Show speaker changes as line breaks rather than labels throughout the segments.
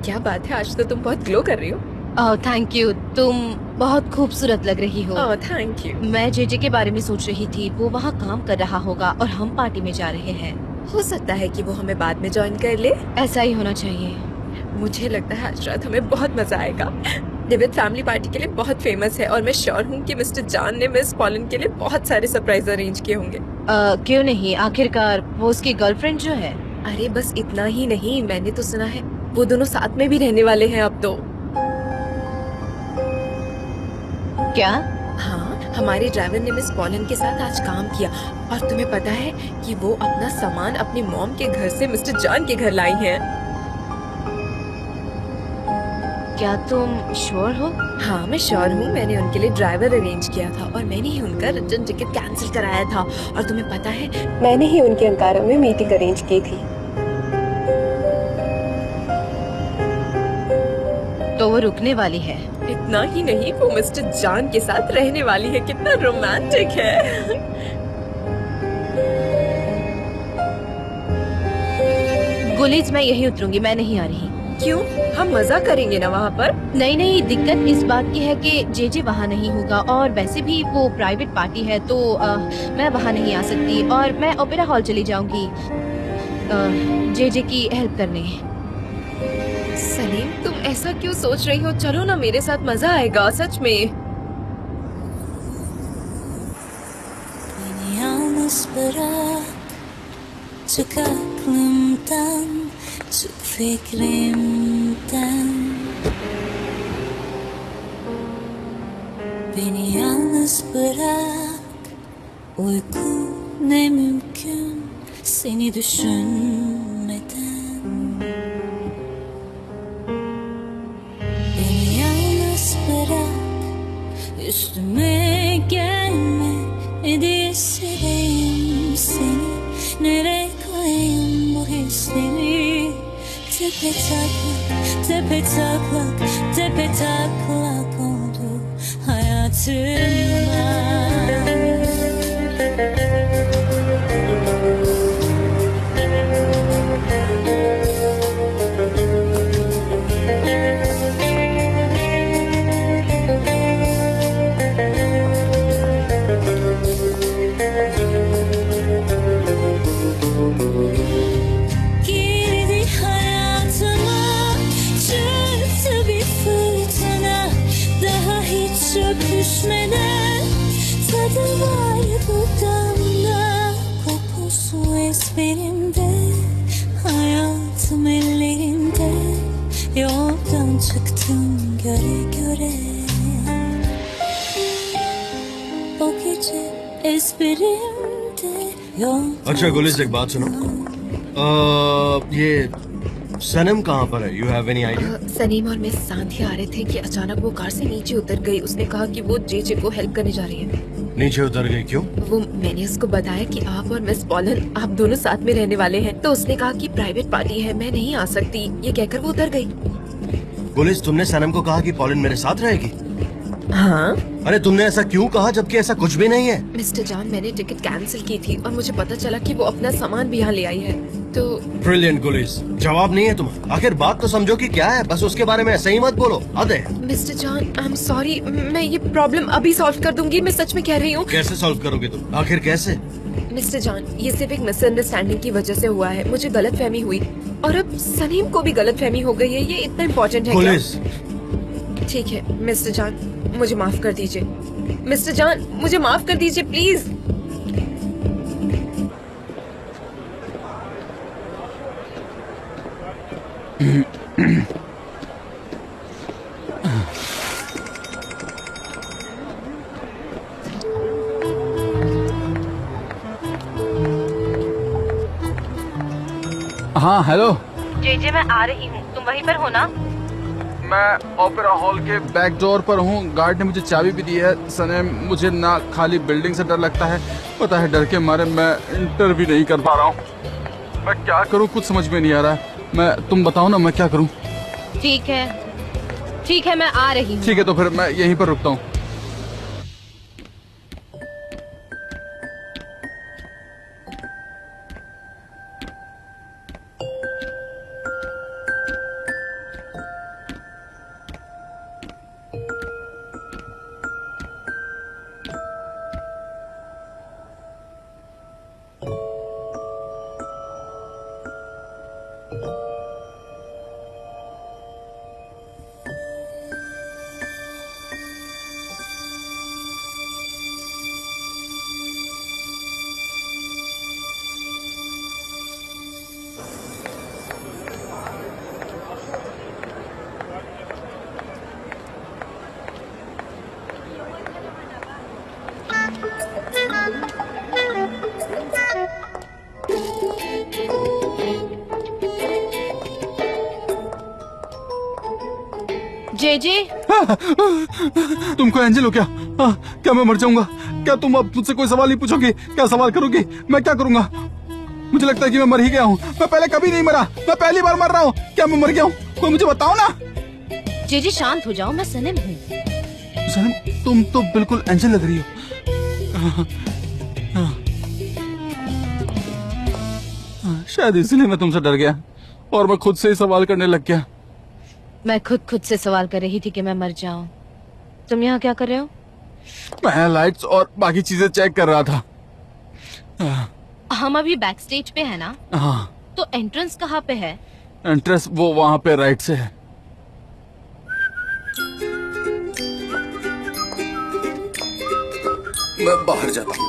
क्या बात है, आज तो तुम बहुत ग्लो कर रही हो।
ओह थैंक यू, तुम बहुत खूबसूरत लग रही हो।
Oh thank you.
मैं जेजे के बारे में सोच रही थी, वो वहाँ काम कर रहा होगा और हम पार्टी में जा रहे हैं।
हो सकता है कि वो हमें बाद में ज्वाइन कर ले।
ऐसा ही होना चाहिए।
मुझे लगता है आज रात हमें बहुत मजा आएगा। डेविड फैमिली पार्टी के लिए बहुत फेमस है और मैं श्योर हूँ कि मिस्टर जॉन ने मिस पॉलन के लिए बहुत सारे सरप्राइज अरेंज किए होंगे।
क्यों नहीं, आखिरकार वो उसकी गर्लफ्रेंड जो है।
अरे बस इतना ही नहीं, मैंने तो सुना है वो दोनों साथ में भी रहने वाले हैं अब तो।
क्या?
हाँ, हमारे ड्राइवर ने मिस पॉलन के साथ आज काम किया और तुम्हें पता है कि वो अपना सामान अपनी मॉम के घर से मिस्टर जॉन के घर लाई हैं।
क्या तुम श्योर हो?
हाँ मैं श्योर हूँ, मैंने उनके लिए ड्राइवर अरेंज किया था और मैंने ही उनका रिटर्न टिकट कैंसिल कराया था। और तुम्हें पता है मैंने ही उनके अंकारा में मीटिंग अरेंज की थी।
तो वो रुकने वाली है।
इतना ही नहीं, वो मिस्टर जॉन के साथ रहने वाली है। कितना रोमांटिक है।
गुलीज, मैं यही उतरूंगी, मैं नहीं आ रही।
क्यों? हम मजा करेंगे ना वहाँ पर।
नहीं नहीं, दिक्कत इस बात की है कि जेजे वहाँ नहीं होगा और वैसे भी वो प्राइवेट पार्टी है तो मैं वहाँ नहीं आ सकती और मैं ओपेरा हॉल चली जाऊंगी जेजे की हेल्प करने।
सलीम, तुम ऐसा क्यों सोच रही हो? चलो ना मेरे साथ, मजा आएगा सच में।
Beni yalnız bırak, çık aklımdan, çık fikrimden. Beni yalnız bırak, uyku ne mümkün seni düşünmeden. Beni yalnız bırak, üstüme gelme, ne diye hissedeyim seni, nereye koyayım bu hisleri? Tepe taklak, tepe taklak, tepe taklak oldu hayatımda. Girdi hayatıma, çıktı bir fırtına, daha hiç öpüşmeden. Tadı var dudağımda, kokusu ezberimde, hayatım ellerinde. Yoldan çıktım göre göre, o gece ezberimde yol.
अच्छा गुलिस, एक बात सुनो। ये सनम कहाँ पर है? You have any idea?
Salim और miss सांधी आ रहे थे कि अचानक वो कार से नीचे उतर गई। उसने कहा कि वो जेजे को हेल्प करने जा रही है।
नीचे उतर गई क्यों?
वो मैंने उसको बताया कि आप और मिस पॉलन आप दोनों साथ में रहने वाले हैं, तो उसने कहा कि प्राइवेट पार्टी है, मैं नहीं आ सकती। ये कहकर वो उतर गई।
गुलिस, तुमने सनम को कहा कि पॉलिन मेरे साथ रहेगी?
हाँ
अरे तुमने ऐसा क्यों कहा जबकि ऐसा कुछ भी नहीं है?
मिस्टर जॉन, मैंने टिकट कैंसिल की थी और मुझे पता चला कि वो अपना सामान भी यहाँ ले आई है, तो
ब्रिलियंट गुलिस, जवाब नहीं है तुम्हारा। आखिर बात तो समझो कि क्या है, बस उसके बारे में ऐसे ही मत बोलो। हद है।
Mister John I am sorry, मैं ये प्रॉब्लम अभी सॉल्व कर दूंगी। मैं सच में कह रही हूँ।
कैसे सॉल्व करोगे तुम? आखिर कैसे?
मिस्टर जॉन, ये सिर्फ एक मिसअंडरस्टैंडिंग की वजह से हुआ है। मुझे गलतफहमी हुई और अब सलीम को भी गलतफहमी हो गई है। ये इतना इम्पोर्टेंट है क्या?
गुलिस,
ठीक है मिस्टर जॉन, मुझे माफ कर दीजिए। मिस्टर जॉन, मुझे माफ कर दीजिए प्लीज।
हाँ हेलो।
जेजे, मैं आ रही हूँ, तुम वहीं पर हो ना?
मैं ओपेरा हॉल के बैक डोर पर हूँ। गार्ड ने मुझे चाबी भी दी है। सने मुझे ना खाली बिल्डिंग से डर लगता है, पता है डर के मारे मैं इंटर भी नहीं कर पा रहा हूँ। मैं क्या करूँ कुछ समझ में नहीं आ रहा है। तुम बताओ ना मैं क्या करूँ?
ठीक है, मैं आ रही हूँ।
ठीक है तो फिर मैं यहीं पर रुकता हूँ।
जेजे,
तुम कोई एंजल हो क्या? क्या मैं मर जाऊंगा? क्या तुम अब मुझसे कोई सवाल नहीं पूछोगे? क्या सवाल करोगे? मैं क्या करूंगा? मुझे लगता है कि मैं मर ही गया हूँ। मैं पहले कभी नहीं मरा, मैं पहली बार मर रहा हूँ। क्या मैं मर गया हूँ? कोई मुझे बताओ ना।
जेजे शांत हो जाओ, मैं सनम हूँ।
सनम, तुम तो बिल्कुल एंजल लग रही हो। शायद इसलिए मैं तुमसे डर गया और मैं खुद से ही सवाल करने लग गया।
मैं खुद से सवाल कर रही थी कि मैं मर जाऊं। तुम यहाँ क्या कर रहे हो?
मैं लाइट्स और बाकी चीजें चेक कर रहा था।
हम अभी बैक स्टेज पे है ना?
हाँ,
तो एंट्रेंस कहाँ पे है?
एंट्रेंस वो वहाँ पे राइट से है। मैं बाहर जाता हूँ।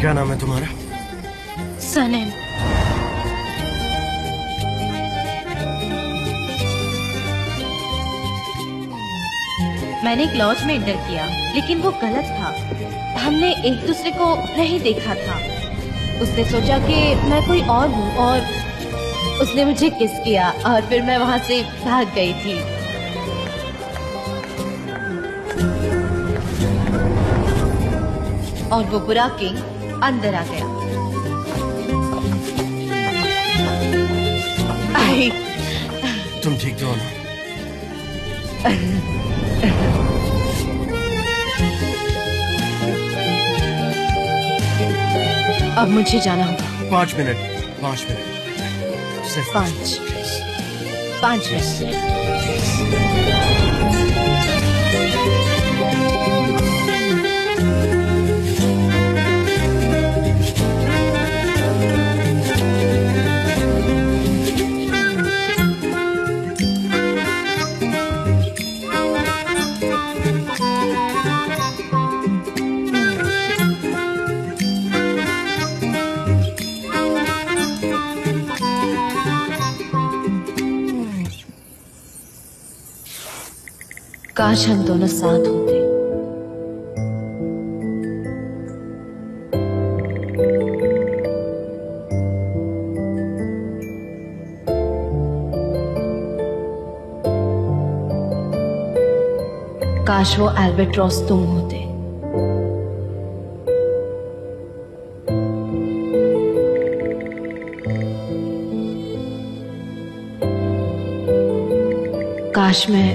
क्या नाम है तुम्हारा?
सनम। मैंने एक लॉज में एंटर किया, लेकिन वो गलत था। हमने एक दूसरे को नहीं देखा था। उसने सोचा कि मैं कोई और हूँ और उसने मुझे किस किया और फिर मैं वहाँ से भाग गई थी। और वो बुरा किंग अंदर आ गया। आई।
तुम ठीक तो हो ना?
अब मुझे जाना होगा।
5 मिनट, 5 मिनट, सिर्फ
5 मिनट। काश हम दोनों साथ होते। काश वो एल्बेट्रॉस तुम होते। काश मैं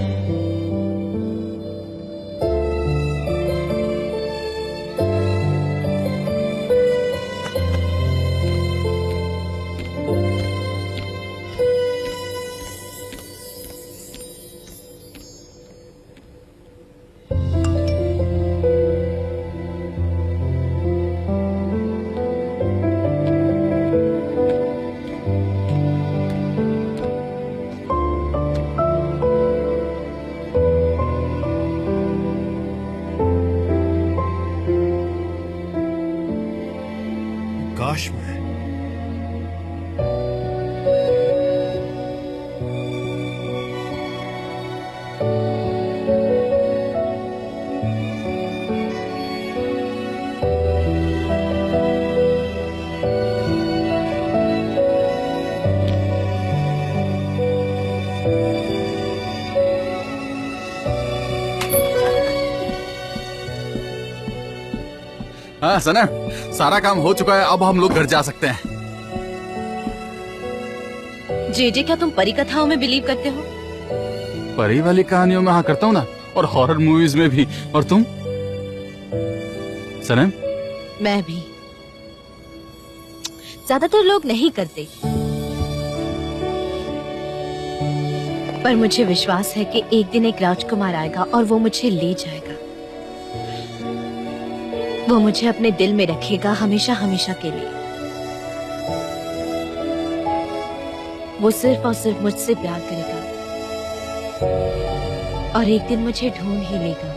काश मैं
हाँ सनम, सारा काम हो चुका है। अब हम लोग घर जा सकते हैं।
जेजे, क्या तुम परी कथाओं में बिलीव करते हो?
परी वाली कहानियों में हाँ करता हूँ ना, और हॉरर मूवीज में भी। और तुम सनम?
मैं भी। ज्यादातर लोग नहीं करते, पर मुझे विश्वास है कि एक दिन एक राजकुमार आएगा और वो मुझे ले जाएगा। वो मुझे अपने दिल में रखेगा हमेशा हमेशा के लिए। वो सिर्फ और सिर्फ मुझसे प्यार करेगा और एक दिन मुझे ढूंढ ही लेगा।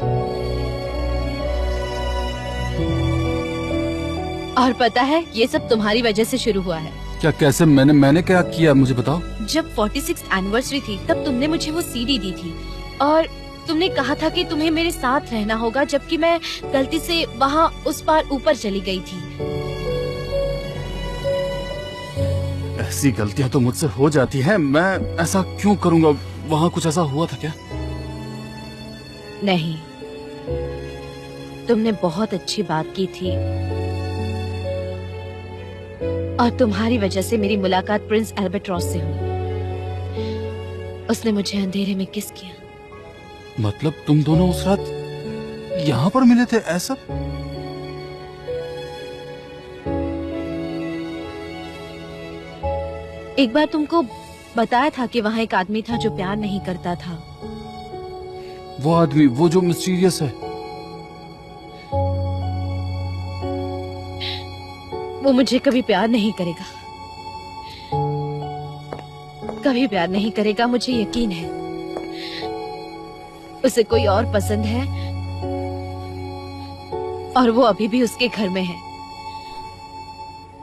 और पता है, ये सब तुम्हारी वजह से शुरू हुआ है।
क्या, कैसे? मैंने क्या किया, मुझे बताओ।
जब 46th एनिवर्सरी थी तब तुमने मुझे वो सीडी दी थी और तुमने कहा था कि तुम्हें मेरे साथ रहना होगा, जबकि मैं गलती से वहाँ उस पार ऊपर चली गई थी।
ऐसी गलतियां तो मुझसे हो जाती हैं, मैं ऐसा क्यों करूंगा? वहाँ कुछ ऐसा हुआ था क्या?
नहीं, तुमने बहुत अच्छी बात की थी और तुम्हारी वजह से मेरी मुलाकात प्रिंस एल्बर्ट्रॉस से हुई। उसने मुझे अंधेरे में किस किया।
मतलब तुम दोनों उस रात यहाँ पर मिले थे, ऐसा?
एक बार तुमको बताया था कि वहाँ एक आदमी था जो प्यार नहीं करता था।
वो आदमी, वो जो मिस्टीरियस है।
वो मुझे कभी प्यार नहीं करेगा, कभी प्यार नहीं करेगा, मुझे यकीन है। उसे कोई और पसंद है और वो अभी भी उसके घर में है।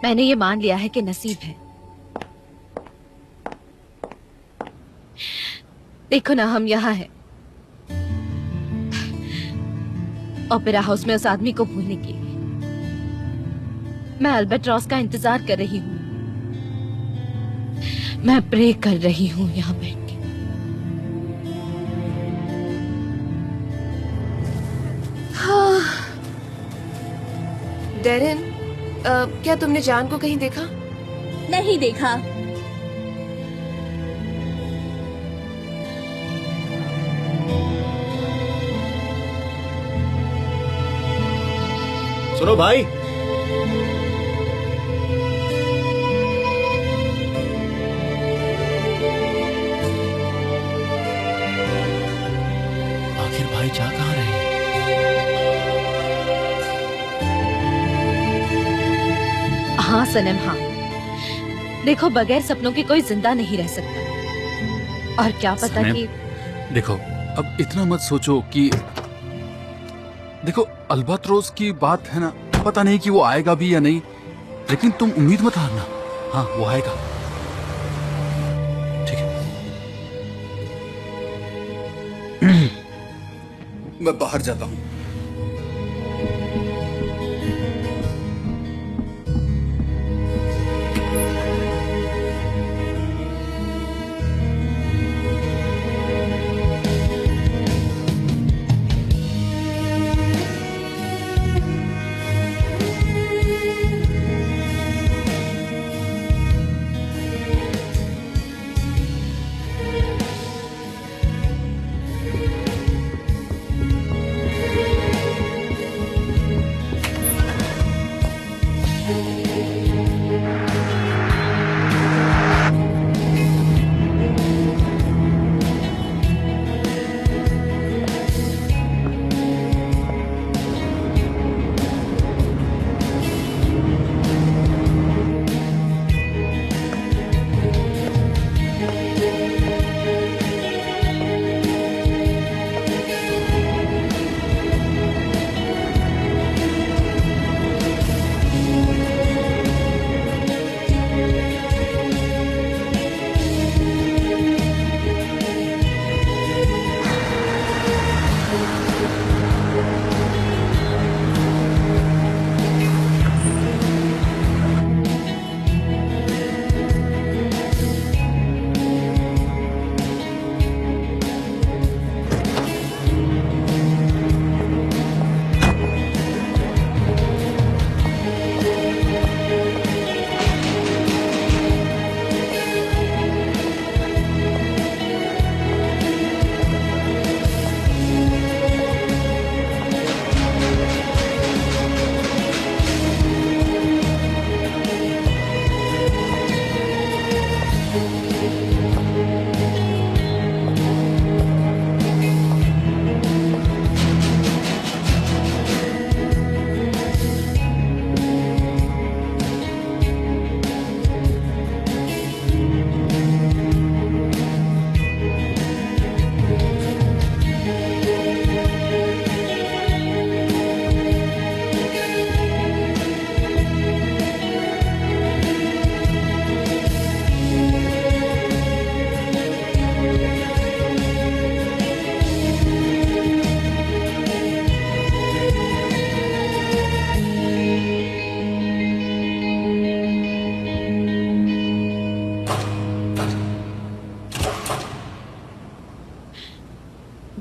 मैंने ये मान लिया है कि नसीब है। देखो ना, हम यहाँ हैं ओपेरा हाउस में उस आदमी को भूलने के लिए। मैं एल्बर्ट्रॉस का इंतजार कर रही हूँ। मैं प्रे कर रही हूँ यहाँ बैठ के।
डेरिन, क्या तुमने जान को कहीं देखा?
नहीं देखा।
सुनो भाई, आखिर भाई जा कहाँ रहे हैं?
हाँ सनम, हाँ। देखो, बगैर सपनों के कोई जिंदा नहीं रह सकता। और क्या पता
सनम,
कि
देखो, अब इतना मत सोचो कि देखो, अल्बाट्रोस की बात है ना, पता नहीं कि वो आएगा भी या नहीं, लेकिन तुम उम्मीद मत हारना। हाँ, वो आएगा। ठीक है। मैं बाहर जाता हूँ।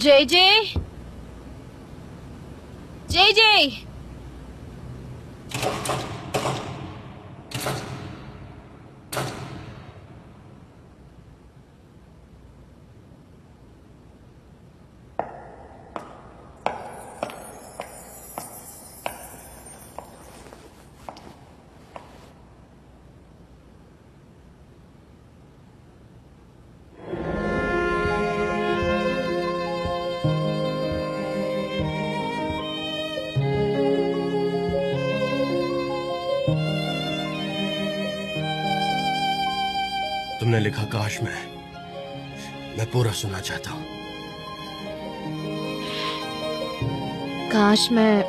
जे जे जे जे
तुमने लिखा काश मैं पूरा सुनना चाहता हूँ।
काश मैं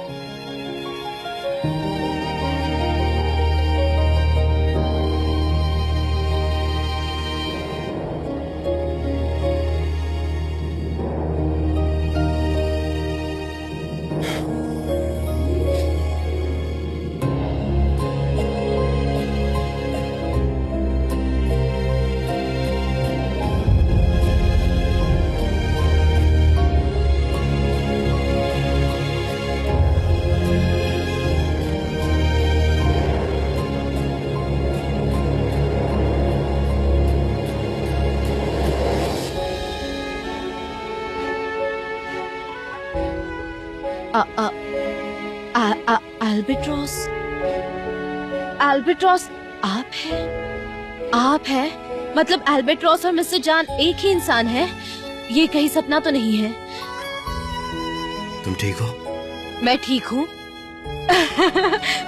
एल्बेट्रॉस एल्बेट्रॉस आप हैं मतलब एल्बेट्रॉस और मिस्टर जान एक ही इंसान है। ये कहीं सपना तो नहीं है।
तुम ठीक हो?
मैं ठीक हूँ।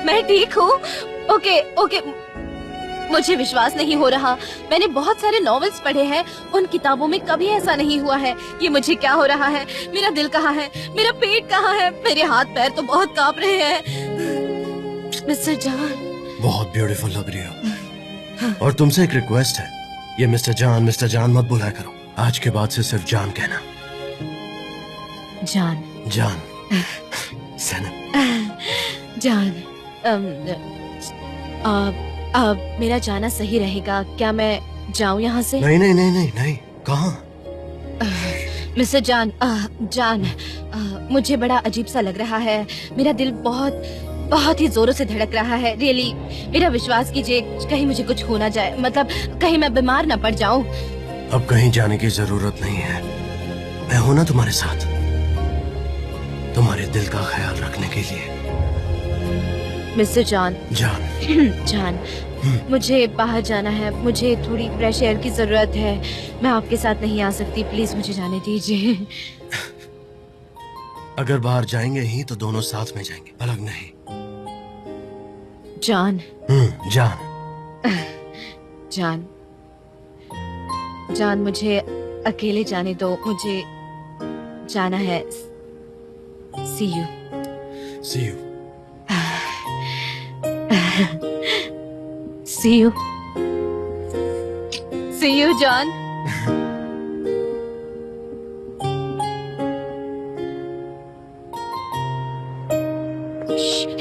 मैं ठीक हूँ। ओके ओके मुझे विश्वास नहीं हो रहा। मैंने बहुत सारे नॉवेल्स पढ़े हैं, उन किताबों में कभी ऐसा नहीं हुआ है। ये मुझे क्या हो रहा है? मेरा दिल कहाँ है? मेरा पेट कहाँ है? मेरे हाथ पैर तो बहुत कांप रहे हैं। मिस्टर जान
बहुत ब्यूटीफुल लग रही हो। और तुमसे एक रिक्वेस्ट है, ये मिस्टर जान मत बुलाया करो। आज के बाद से सिर्फ जान कहना। जान सनम
जान मेरा जाना सही रहेगा क्या? मैं जाऊं यहाँ से?
नहीं कहाँ?
मिस्टर जान मुझे बड़ा अजीब सा लग रहा है। मेरा दिल बहुत ही जोरों से धड़क रहा है। रियली मेरा विश्वास कीजिए, कहीं मुझे कुछ हो ना जाए, मतलब कहीं मैं बीमार ना पड़ जाऊं।
अब कहीं जाने की जरूरत नहीं है, मैं हूं ना तुम्हारे साथ, तुम्हारे दिल का ख्याल रखने के लिए।
मिस्टर जान
जान
मुझे बाहर जाना है, मुझे थोड़ी फ्रेश एयर की जरूरत है। मैं आपके साथ नहीं आ सकती, प्लीज मुझे जाने दीजिए।
अगर बाहर जाएंगे ही तो दोनों साथ में जाएंगे, अलग नहीं।
जान मुझे अकेले जाने दो, मुझे जाना है। See you.
See you.
See you. See you, John.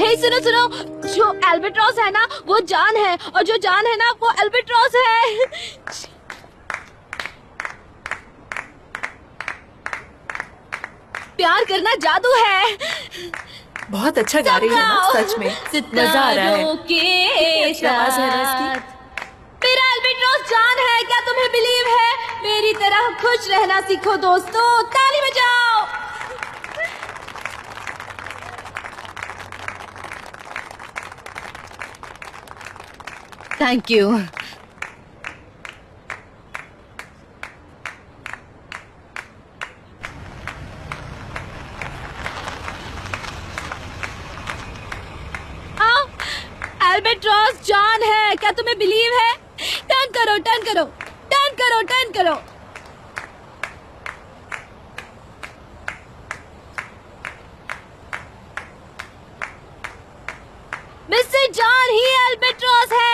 हे सुनो, जो एल्बेट्रॉस है ना वो जान है, और जो जान है ना वो एल्बेट्रॉस है। प्यार करना जादू है।
बहुत अच्छा गा रही है ना, सच में मजा आ रहा है। कितनी आवाज है ना इसकी।
मेरा एल्बेट्रॉस जान है, क्या तुम्हें बिलीव है? मेरी तरह खुश रहना सीखो दोस्तों, ताली बजाओ। Thank you. एल्बेट्रॉस जान है, क्या तुम्हें बिलीव है? टर्न करो। मिस्टर जान ही एल्बेट्रॉस है।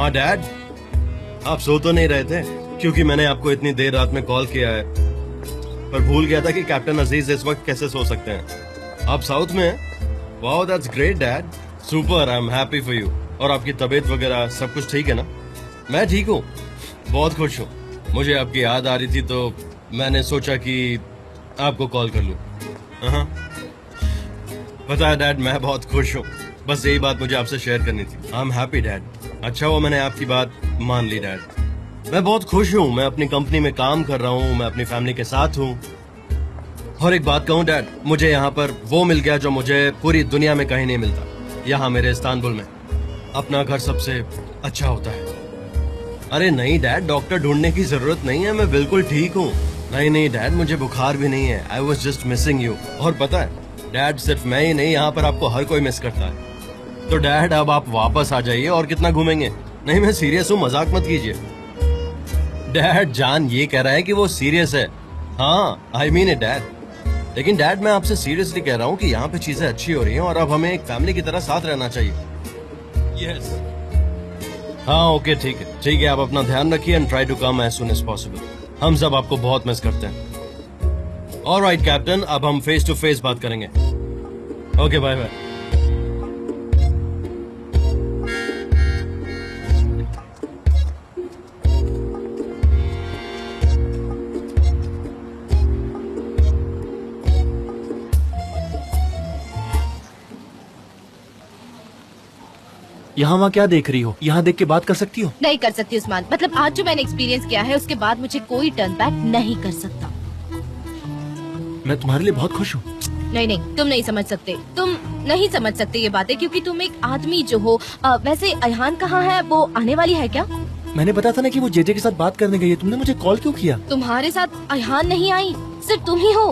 हाँ डैड, आप सो तो नहीं रहे थे? क्योंकि मैंने आपको इतनी देर रात में कॉल किया है, पर भूल गया था कि कैप्टन अजीज इस वक्त कैसे सो सकते हैं। आप साउथ में हैं? Wow, that's great dad, super, I am happy for you. और आपकी तबीयत वगैरह सब कुछ ठीक है ना? मैं ठीक हूँ, बहुत खुश हूँ। मुझे आपकी याद आ रही थी तो मैंने सोचा कि आपको कॉल कर लूँ। हाँ, पता है डैड, मैं बहुत खुश हूँ। बस यही बात मुझे आपसे शेयर करनी थी। I am happy dad. अच्छा हुआ मैंने आपकी बात मान ली डैड। मैं बहुत खुश हूँ, मैं अपनी कंपनी में काम कर रहा हूँ, मैं अपनी फैमिली के साथ हूँ। और एक बात कहूँ डैड, मुझे यहाँ पर वो मिल गया जो मुझे पूरी दुनिया में कहीं नहीं मिलता। यहाँ मेरे इस्तांबुल में अपना घर सबसे अच्छा होता है। अरे नहीं डैड, डॉक्टर ढूंढने की जरूरत नहीं है, मैं बिल्कुल ठीक हूँ। नहीं डैड, मुझे बुखार भी नहीं है। I was just missing you. और पता है डैड, सिर्फ मैं ही नहीं, यहाँ पर आपको हर कोई मिस करता है। तो डैड अब आप वापस आ जाइए, और कितना घूमेंगे? नहीं मैं सीरियस हूँ, मजाक मत कीजिए। डैड, जान ये कह रहा है कि वो सीरियस है। हाँ, आई मीन इट डैड। लेकिन डैड, मैं आपसे सीरियसली कह रहा हूँ कि यहाँ पे चीजें अच्छी हो रही हैं और अब हमें एक फैमिली की तरह साथ रहना चाहिए। यस। हाँ ओके, ठीक है, आप अपना ध्यान रखिए and try to come as soon as possible. हम सब आपको बहुत मिस करते हैं। ऑलराइट कैप्टन, अब हम फेस टू फेस बात करेंगे। Okay, bye bye.
यहाँ वहाँ क्या देख रही हो? यहाँ देख के बात कर सकती हो?
नहीं कर सकती उस्मान, मतलब आज जो मैंने एक्सपीरियंस किया है उसके बाद मुझे कोई टर्न बैक नहीं कर सकता।
मैं तुम्हारे लिए बहुत खुश हूँ।
नहीं, तुम नहीं समझ सकते, तुम नहीं समझ सकते ये बातें, क्योंकि तुम एक आदमी जो हो। वैसे अयहान कहाँ है? वो आने वाली है क्या?
मैंने बताया था ना कि वो जेजे के साथ बात करने गई है। तुमने मुझे कॉल क्यों किया?
तुम्हारे साथ अयहान नहीं आई, सिर्फ तुम ही हो।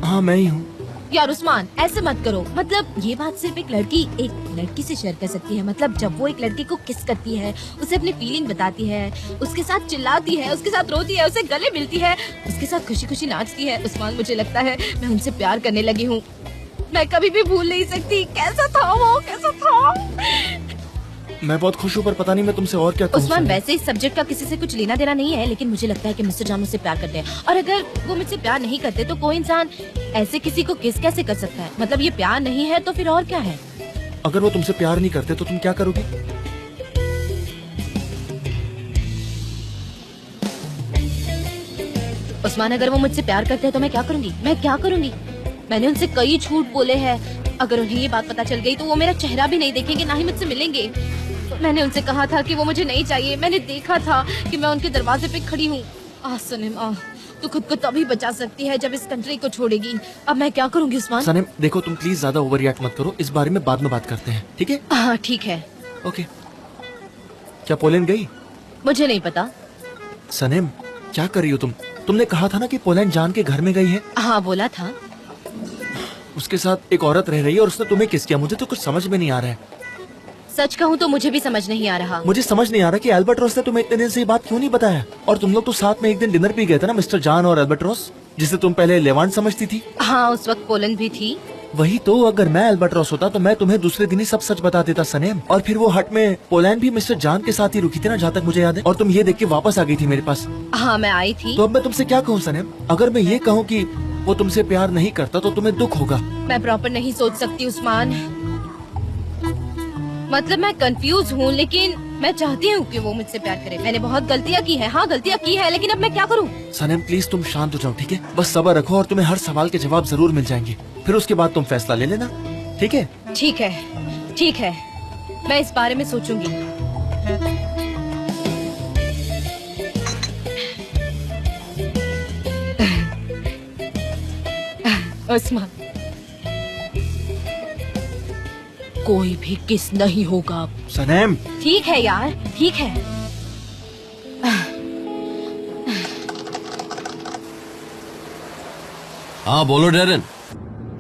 हाँ मैं ही हूँ।
यार उस्मान, ऐसे मत करो। मतलब ये बात सिर्फ एक लड़की से शेयर कर सकती है। मतलब जब वो एक लड़की को किस करती है, उसे अपनी फीलिंग बताती है, उसके साथ चिल्लाती है, उसके साथ रोती है, उसे गले मिलती है, उसके साथ खुशी खुशी नाचती है। उस्मान, मुझे लगता है मैं उनसे प्यार करने लगी हूँ। मैं कभी भी भूल नहीं सकती कैसा था वो, कैसा था।
मैं बहुत खुश हूँ, पर पता नहीं मैं तुमसे और क्या कहूँ।
उस्मान, वैसे इस सब्जेक्ट का किसी से कुछ लेना देना नहीं है, लेकिन मुझे लगता है कि मिस्टर जान मुझसे प्यार करते हैं। और अगर वो मुझसे प्यार नहीं करते तो कोई इंसान ऐसे किसी को किस कैसे कर सकता है? मतलब ये प्यार नहीं है तो फिर और क्या है?
अगर वो तुमसे प्यार नहीं करते तो तुम क्या करोगी?
उस्मान, अगर वो मुझसे प्यार करते हैं तो मैं क्या करूँगी? मैंने उनसे कई झूठ बोले हैं। अगर उन्हें ये बात पता चल गई तो वो मेरा चेहरा भी नहीं देखेंगे, ना ही मुझसे मिलेंगे। मैंने उनसे कहा था कि वो मुझे नहीं चाहिए। मैंने देखा था कि मैं उनके दरवाजे पे खड़ी हूँ। सनम, तू खुद को तभी बचा सकती है जब इस कंट्री को छोड़ेगी। अब मैं क्या करूँगी उस्मान?
सनम देखो, तुम प्लीज ज्यादा ओवर रिएक्ट मत करो। इस बारे में बाद में बात करते हैं, ठीक है?
हाँ ठीक है।
ओके। क्या पोलैंड गई?
मुझे नहीं पता।
सनम क्या कर रही हो तुम? तुमने कहा था ना कि पोलैंड जान के घर में गई है।
हाँ बोला था।
उसके साथ एक औरत रह रही है और उसने तुम्हें किस किया? मुझे तो कुछ समझ में नहीं आ रहा है।
सच कहूँ तो मुझे भी समझ नहीं आ रहा।
मुझे समझ नहीं आ रहा कि अल्बर्ट्रोस ने तुम्हें इतने दिन से ये बात क्यों नहीं बताया। और तुम लोग तो साथ में एक दिन डिनर पे गए थे ना, मिस्टर जान और अल्बर्ट्रोस, जिसे तुम पहले लेवांट समझती थी।
हाँ, उस वक्त पोलैंड भी थी।
वही तो, अगर मैं अल्बर्ट्रोस होता तो मैं तुम्हें दूसरे दिन ही सब सच बता देता सनेम। और फिर वो हट में पोलैंड भी मिस्टर जान के साथ ही रुकी थी ना, जहाँ तक मुझे याद है। और तुम ये देख के वापस आ गई थी मेरे पास।
हाँ मैं आई थी।
तो अब मैं तुमसे क्या कहूँ सनेम? अगर मैं ये कहूँ कि वो तुमसे प्यार नहीं करता तो तुम्हें दुख होगा।
मैं प्रॉपर नहीं सोच सकती उस्मान। मतलब मैं कंफ्यूज हूँ, लेकिन मैं चाहती हूँ कि वो मुझसे प्यार करे। मैंने बहुत गलतियाँ की है, हाँ गलतियाँ की है, लेकिन अब मैं क्या करूँ?
सनेम प्लीज तुम शांत हो जाओ, ठीक है? बस सब्र रखो और तुम्हें हर सवाल के जवाब जरूर मिल जाएंगे। फिर उसके बाद तुम फैसला ले लेना, ठीक है?
ठीक है, मैं इस बारे में सोचूंगी। उस्मान, कोई भी किस नहीं होगा अब।
सनेम
ठीक है यार, ठीक है।
हाँ बोलो डेरन।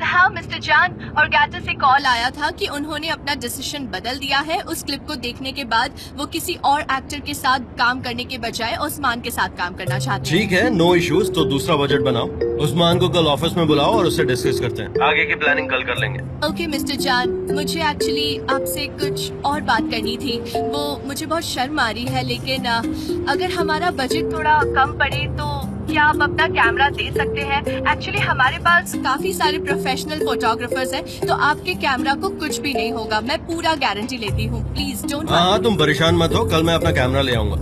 हाँ मिस्टर जान, और गैटर से कॉल आया था कि उन्होंने अपना डिसीजन बदल दिया है। उस क्लिप को देखने के बाद वो किसी और एक्टर के साथ काम करने के बजाय उस्मान के साथ काम करना चाहते हैं।
ठीक है, नो इश्यूज। तो दूसरा बजट बनाओ, उस्मान को कल ऑफिस में बुलाओ और उससे डिस्कस करते हैं। आगे की प्लानिंग कल कर लेंगे।
ओके मिस्टर जान, मुझे एक्चुअली आपसे कुछ और बात करनी थी। वो मुझे बहुत शर्म आ रही है, लेकिन अगर हमारा बजट थोड़ा कम पड़े तो क्या आप अपना कैमरा दे सकते हैं? एक्चुअली हमारे पास काफी सारे प्रोफेशनल फोटोग्राफर्स हैं, तो आपके कैमरा को कुछ भी नहीं होगा, मैं पूरा गारंटी लेती हूँ। Please don't.
हाँ, तुम परेशान मत हो, कल मैं अपना कैमरा ले आऊंगा।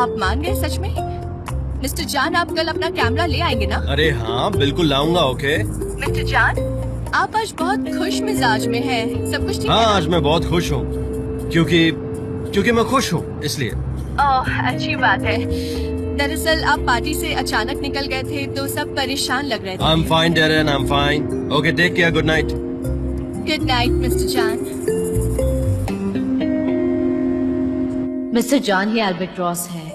आप मान गए सच में? मिस्टर जान, आप कल अपना कैमरा ले आएंगे ना?
अरे हाँ, बिल्कुल लाऊंगा। ओके
मिस्टर जान, आप आज बहुत खुश मिजाज में हैं। सब कुछ ठीक है?
हाँ, आज मैं बहुत खुश हूँ क्योंकि मैं खुश हूँ, इसलिए।
ओह, अच्छी बात है। दरअसल आप पार्टी से अचानक निकल गए थे तो सब परेशान लग रहे थे।
I'm fine, Darren. I'm fine. Okay, take care. Good night.
Good night mister जान।
मिस्टर जान, ये एल्बेट्रॉस है।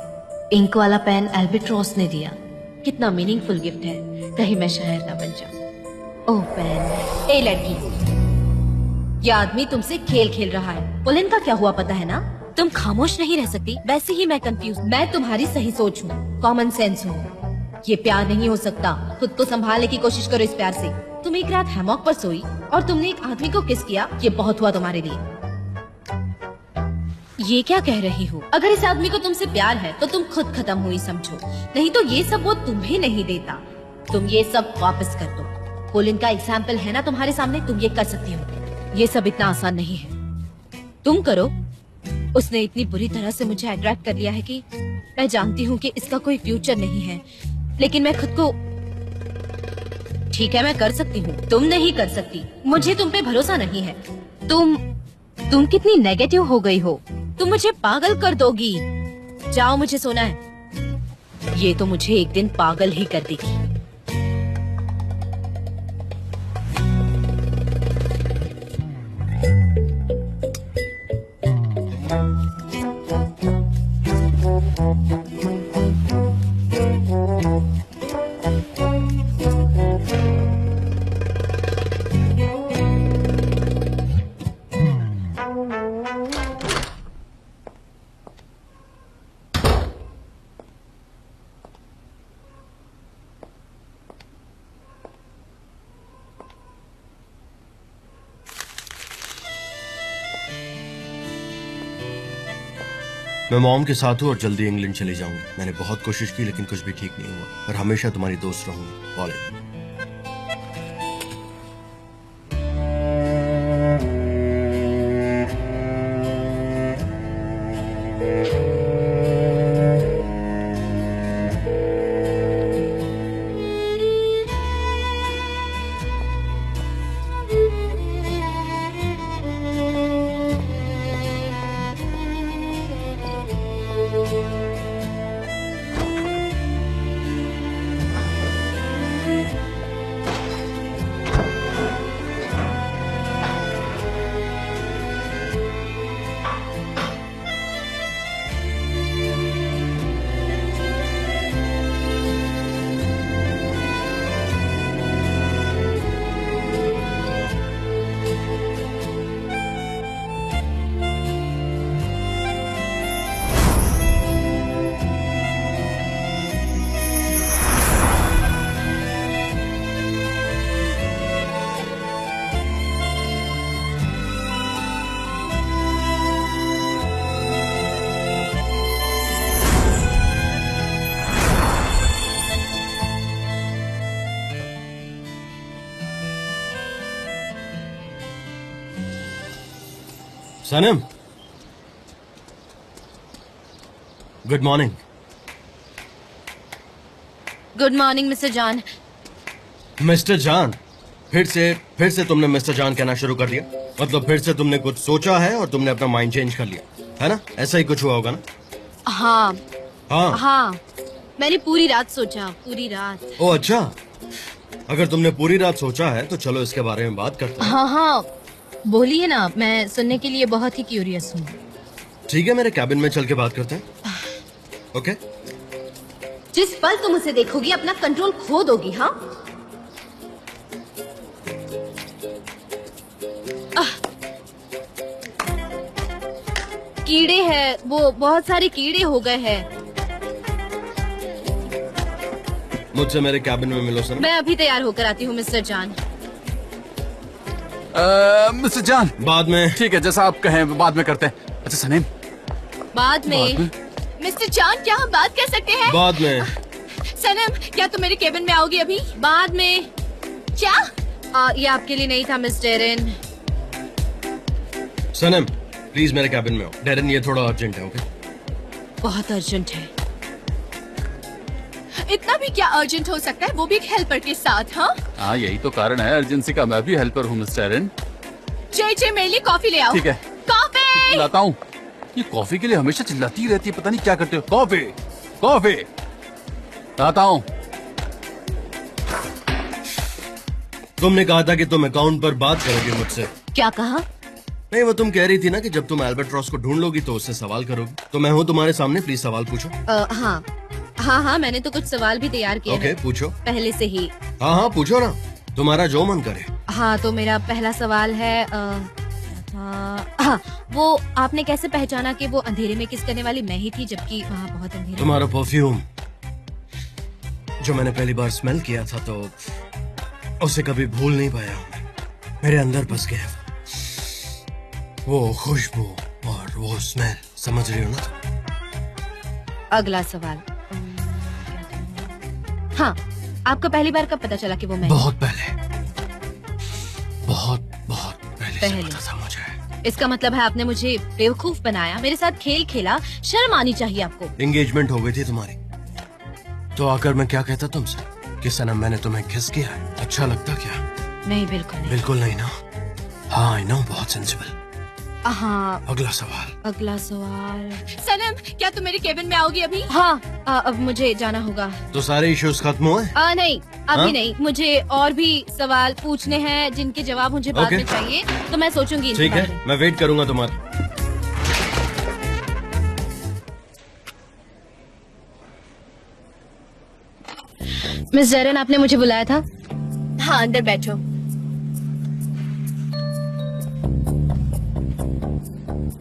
इंक वाला पेन एल्बेट्रॉस ने दिया। कितना मीनिंगफुल गिफ्ट है। कहीं मैं शायर ना बन जाऊं। ओह पेन। ए लड़की, ये आदमी तुमसे खेल खेल रहा है। पोलिन का क्या हुआ पता है ना? तुम खामोश नहीं रह सकती। वैसे ही मैं कंफ्यूज। मैं तुम्हारी सही सोच हूँ, कॉमन सेंस हूँ। ये प्यार नहीं हो सकता। खुद को संभालने की कोशिश करो इस प्यार से। तुम एक रात हैमॉक पर सोई और तुमने एक आदमी को किस किया। ये बहुत हुआ तुम्हारे लिए। ये क्या कह रही हो? अगर इस आदमी को तुमसे प्यार है तो तुम खुद खत्म हुई समझो, नहीं तो ये सब वो तुम्हें नहीं देता। तुम ये सब वापस कर दो। पोलिन का एग्जाम्पल है ना तुम्हारे सामने, तुम ये कर सकती हो। ये सब इतना आसान नहीं है, तुम करो। उसने इतनी बुरी तरह से मुझे अट्रैक्ट कर लिया है कि मैं जानती हूँ कि इसका कोई फ्यूचर नहीं है, लेकिन मैं खुद को। ठीक है, मैं कर सकती हूँ, तुम नहीं कर सकती। मुझे तुम पे भरोसा नहीं है। तुम कितनी नेगेटिव हो गई हो। तुम मुझे पागल कर दोगी। जाओ, मुझे सोना है। ये तो मुझे एक दिन पागल ही कर देगी।
मैं मॉम के साथ हूँ और जल्दी इंग्लैंड चली जाऊंगी। मैंने बहुत कोशिश की लेकिन कुछ भी ठीक नहीं हुआ, पर हमेशा तुम्हारी दोस्त रहूंगी। Pauline. Sanam, good morning.
Good morning mister जान।
मिस्टर जान? फिर से तुमने मिस्टर जान कहना शुरू कर दिया। मतलब फिर से तुमने कुछ सोचा है और तुमने अपना माइंड चेंज कर लिया है ना? ऐसा ही कुछ हुआ होगा ना?
हाँ
हाँ
हाँ, मैंने पूरी रात सोचा, पूरी रात।
ओ अच्छा, अगर तुमने पूरी रात सोचा है तो चलो इसके बारे में बात करते हैं।
हाँ हाँ, बोलिए ना, मैं सुनने के लिए बहुत ही क्यूरियस हूँ।
ठीक है, मेरे कैबिन में चल के बात करते हैं। ओके?
जिस पल तुम उसे देखोगी अपना कंट्रोल खो दोगी। हाँ,
कीड़े हैं, वो बहुत सारे कीड़े हो गए हैं।
मुझसे मेरे कैबिन में मिलो सनम।
मैं अभी तैयार होकर आती हूँ मिस्टर जान।
मिस्टर जान,
बाद में।
ठीक है, जैसा आप कहें बाद में करते हैं। अच्छा सनीम,
बाद में। मिस्टर जान, क्या हम बात कर सकते हैं?
बाद में।
सनम, क्या तुम मेरे केबिन में आओगी अभी? बाद में। क्या? ये आपके लिए नहीं था मिस डेरेन।
सनम प्लीज मेरे कैबिन में आओ। डेरेन ये थोड़ा अर्जेंट है। ओके?
बहुत अर्जेंट है। इतना भी क्या अर्जेंट हो सकता है, वो भी एक हेल्पर के साथ? हाँ,
यही तो कारण है अर्जेंसी का। मैं भी हेल्पर हूँ मिस्टर एरन।
जे मेरे लिए कॉफी ले आओ।
ठीक है,
कॉफी
लाता हूँ। ये कॉफी के लिए हमेशा चिल्लाती रहती है, पता नहीं क्या करते हो। कॉफी कॉफी लाता हूँ।
तुमने कहा था कि तुम अकाउंट पर बात करोगे मुझसे।
क्या कहा?
नहीं, वो तुम कह रही थी ना कि जब तुम एल्बर्ट्रॉस को ढूंढ लोगी तो उससे सवाल करोगी। तो मैं हूँ तुम्हारे सामने, प्लीज सवाल पूछो।
हाँ हाँ हाँ, मैंने तो कुछ सवाल भी तैयार किए
ओके,
हैं
पूछो।
पहले से ही।
हाँ हाँ पूछो ना, तुम्हारा जो मन करे।
हाँ, तो मेरा पहला सवाल है हाँ, वो आपने कैसे पहचाना कि वो अंधेरे में किस करने वाली मैं ही थी, जबकि वहाँ बहुत अंधेरा?
तुम्हारा परफ्यूम जो मैंने पहली बार स्मेल किया था तो उसे कभी भूल नहीं पाया हूँ। मेरे अंदर बस गया वो खुशबू और वो स्मेल, समझ रही हो ना?
अगला सवाल। हाँ, आपको पहली बार कब पता चला कि वो मैं?
बहुत पहले, बहुत बहुत पहले से
पहले।
पता था मुझे।
इसका मतलब है आपने मुझे बेवकूफ बनाया, मेरे साथ खेल खेला। शर्म आनी चाहिए आपको।
एंगेजमेंट हो गई थी तुम्हारी तो आकर मैं क्या कहता तुमसे कि सनम मैंने तुम्हें किस किया है, अच्छा लगता क्या?
नहीं, बिल्कुल नहीं।
बिल्कुल नहीं ना? हाँ आई नो, बहुत सेंसिबल।
हाँ,
अगला सवाल।
अगला सवाल। सनम, क्या तुम मेरे केबिन में आओगी अभी? हाँ, अब मुझे जाना होगा।
तो सारे इश्यूज खत्म हुए?
नहीं, अभी
हाँ?
नहीं। मुझे और भी सवाल पूछने हैं जिनके जवाब मुझे बाद
ओके।
में चाहिए, तो मैं सोचूंगी इनके
ठीक
बारे
है,
में।
मैं वेट करूंगा तुम्हारा।
मिस जेरन, आपने मुझे बुलाया था? हाँ, अंदर बैठो।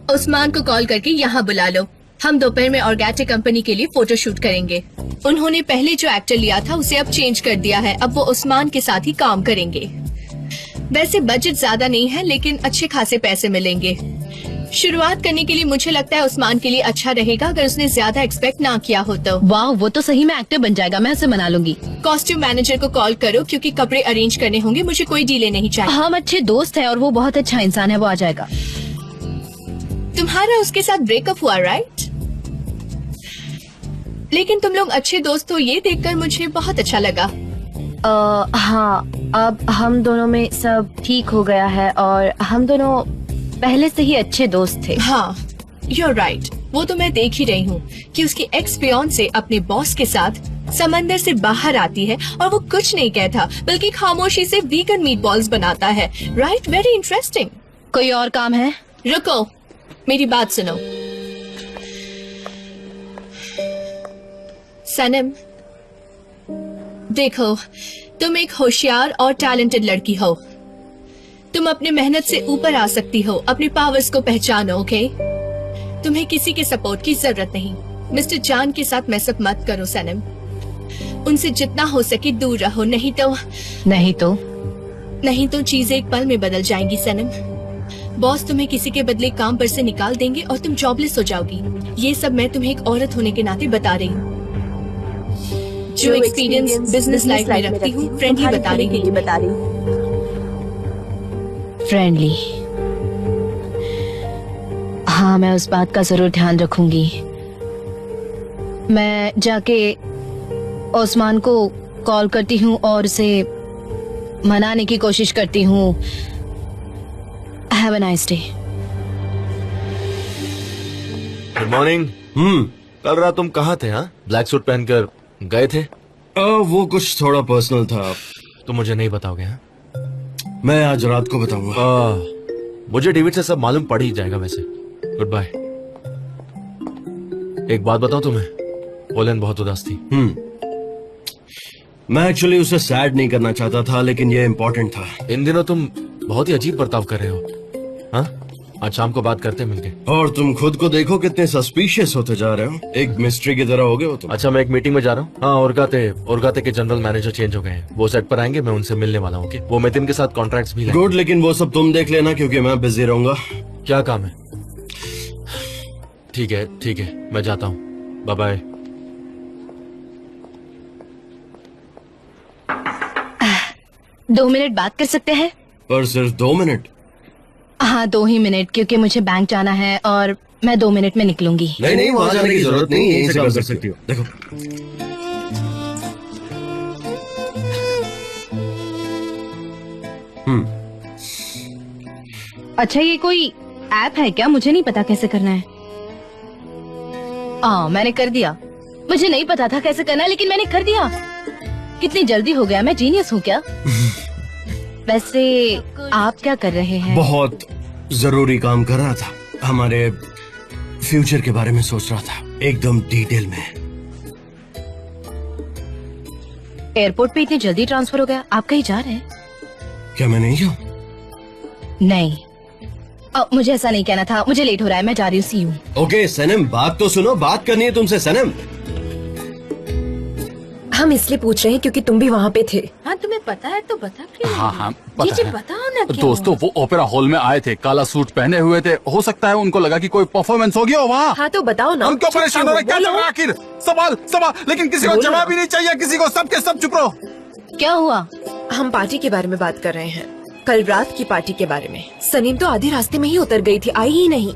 उस्मान को कॉल करके यहाँ बुला लो। हम दोपहर में ऑर्गेटिक कंपनी के लिए फोटो शूट करेंगे। उन्होंने पहले जो एक्टर लिया था उसे अब चेंज कर दिया है। अब वो उस्मान के साथ ही काम करेंगे। वैसे बजट ज्यादा नहीं है, लेकिन अच्छे खासे पैसे मिलेंगे। शुरुआत करने के लिए मुझे लगता है उस्मान के लिए अच्छा रहेगा अगर उसने ज्यादा एक्सपेक्ट ना किया हो तो। वाह, वो तो सही में एक्टर बन जाएगा, मैं उसे मना लूंगी। कॉस्ट्यूम मैनेजर को कॉल करो क्योंकि कपड़े अरेंज करने होंगे। मुझे कोई डीले नहीं चाहिए। हम अच्छे दोस्त हैं और वो बहुत अच्छा इंसान है, वो आ जाएगा। तुम्हारा उसके साथ ब्रेकअप हुआ, राइट? लेकिन तुम लोग अच्छे दोस्त हो, ये देखकर मुझे बहुत अच्छा लगा। हाँ, अब हम दोनों में सब ठीक हो गया है और हम दोनों पहले से ही अच्छे दोस्त थे। हाँ, you're right। वो तो मैं देख ही रही हूँ कि उसकी एक्स फियांसे अपने बॉस के साथ समंदर से बाहर आती है और वो कुछ नहीं कहता, बल्कि खामोशी से वीगन मीटबॉल्स बनाता है। Right, very interesting. कोई और काम है? रुको, मेरी बात सुनो। सनम, देखो, तुम एक होशियार और टैलेंटेड लड़की हो। तुम अपने मेहनत से ऊपर आ सकती हो। अपने पावर्स को पहचानो, ओके? तुम्हें किसी के सपोर्ट की जरूरत नहीं। मिस्टर जान के साथ मैसअप मत करो सनम। उनसे जितना हो सके दूर रहो, नहीं तो चीजें एक पल में बदल जाएंगी सनम। बॉस तुम्हें किसी के बदले काम पर से निकाल देंगे और तुम जॉबलेस हो जाओगी। ये सब मैं तुम्हें एक औरत होने के नाते बता रही हूँ। जो एक्सपीरियंस बिजनेस लाइफ में रखती हूँ, फ्रेंडली बता रही हूँ। फ्रेंडली? हाँ, मैं उस बात का जरूर ध्यान रखूंगी। मैं जाके ओस्मान को कॉल करती हूँ और उसे मनाने की कोशिश करती हूँ। Have a nice day.
Good morning. कल रात तुम कहाँ थे? हाँ, ब्लैक सूट पहनकर गए थे?
वो कुछ थोड़ा पर्सनल था।
तुम मुझे नहीं बताओगे? हाँ,
मैं आज रात को बताऊंगा।
मुझे डेविड से सब मालूम पड़ ही जाएगा वैसे। Good bye. एक बात बताऊं तुम्हें, पोलैंड बहुत उदास थी।
मैं एक्चुअली उसे सैड नहीं करना चाहता था, लेकिन ये इम्पोर्टेंट था।
इन दिनों तुम बहुत ही अजीब बर्ताव कर रहे हो। हाँ, आज शाम को बात करते मिलके।
और तुम खुद को देखो कितने सस्पिशियस होते जा रहे हो, एक मिस्ट्री की तरह हो गए हो तुम।
अच्छा, मैं एक मीटिंग में जा रहा हूँ। हाँ, ओरगाते के जनरल मैनेजर चेंज हो गए हैं, वो सेट पर आएंगे, मैं उनसे मिलने वाला हूँ। वो नितिन के साथ कॉन्ट्रैक्ट्स भी
गुड, लेकिन वो सब तुम देख लेना क्योंकि मैं बिजी रहूंगा।
क्या काम है? ठीक है, मैं जाता हूँ, बाय बाय।
दो मिनट बात कर सकते हैं?
पर सिर्फ 2 मिनट?
हाँ, 2 ही मिनट, क्योंकि मुझे बैंक जाना है और मैं 2 मिनट में निकलूंगी।
नहीं, वहाँ जाने की जरूरत नहीं, यहीं से कर सकती हो। देखो,
अच्छा, ये कोई ऐप है क्या? मुझे नहीं पता कैसे करना है। मैंने कर दिया। मुझे नहीं पता था कैसे करना है, लेकिन मैंने कर दिया। कितनी जल्दी हो गया, मैं जीनियस हूँ क्या? वैसे आप क्या कर रहे हैं?
बहुत जरूरी काम कर रहा था, हमारे फ्यूचर के बारे में सोच रहा था, एकदम डिटेल में।
एयरपोर्ट पे इतनी जल्दी ट्रांसफर हो गया? आप कहीं जा रहे हैं?
क्या मैं नहीं हूँ?
नहीं, मुझे ऐसा नहीं कहना था, मुझे लेट हो रहा है, मैं जा रही हूँ। सी यू।
ओके सनम, बात तो सुनो, बात करनी है तुमसे सनम।
हम इसलिए पूछ रहे हैं क्योंकि तुम भी वहाँ पे थे।
हाँ, तुम्हें पता है तो बता क्यों?
हाँ, पता है।
बताओ ना क्यों?
दोस्तों, वो ओपेरा हॉल में आए थे, काला सूट पहने हुए थे। हो सकता है उनको लगा कि कोई परफॉर्मेंस हो गया हो वहाँ।
हाँ तो बताओ ना।
हम क्यों परेशान हो रहे? क्या चल रहा है आखिर? सवाल, लेकिन किसी को जवाब ही नहीं चाहिए, किसी को, सबके सब चुप रहो।
क्या हुआ?
हम पार्टी के बारे में बात कर रहे हैं, कल रात की पार्टी के बारे में। सनीम तो आधे रास्ते में ही उतर गई थी, आई ही नहीं।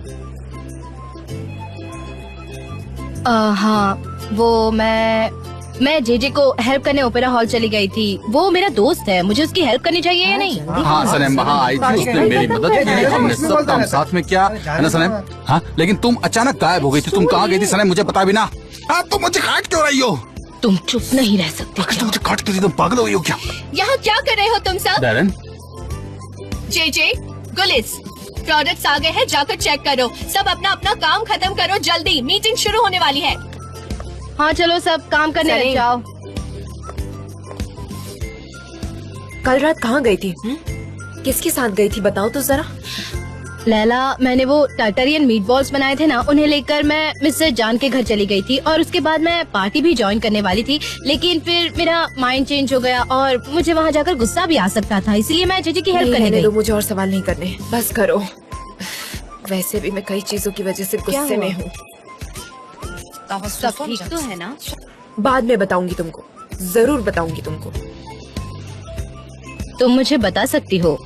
हाँ, वो मैं जेजे को हेल्प करने ओपेरा हॉल चली गई थी। वो मेरा दोस्त है, मुझे उसकी हेल्प करनी चाहिए या नहीं?
हाँ सनम, वहाँ आई थी, उसने मेरी मदद की, हमने सब काम साथ में किया, है ना सनम? हाँ, लेकिन तुम अचानक गायब हो गई थी। तुम कहाँ गई थी सनम, मुझे बता भी ना। हाँ, तुम मुझे काट क्यों रही हो?
तुम चुप नहीं रह सकते क्या?
तुम मुझे काट क्यों रही हो? तुम पागल हो गई हो क्या?
यहाँ क्या कर रहे हो तुम सब?
डैरन,
जे गुलिस, प्रोडक्ट्स आ गए हैं, जाकर चेक करो। सब अपना अपना काम खत्म करो जल्दी, मीटिंग शुरू होने वाली है।
हाँ चलो, सब काम करने लग जाओ।
कल रात कहाँ गई थी? किसके साथ गई थी बताओ तो जरा।
लैला, मैंने वो टार्टरियन मीट बॉल्स बनाए थे ना, उन्हें लेकर मैं मिस्टर जान के घर चली गई थी और उसके बाद मैं पार्टी भी ज्वाइन करने वाली थी, लेकिन फिर मेरा माइंड चेंज हो गया और मुझे वहाँ जाकर गुस्सा भी आ सकता था, इसलिए मैं जीजी की हेल्प करने गई।
मुझे और सवाल नहीं करने, बस करो। वैसे भी मैं कई चीजों की वजह से गुस्से में हूँ।
सब ठीक तो है ना?
बाद में बताऊंगी तुमको, जरूर बताऊंगी तुमको।
तुम मुझे बता सकती हो।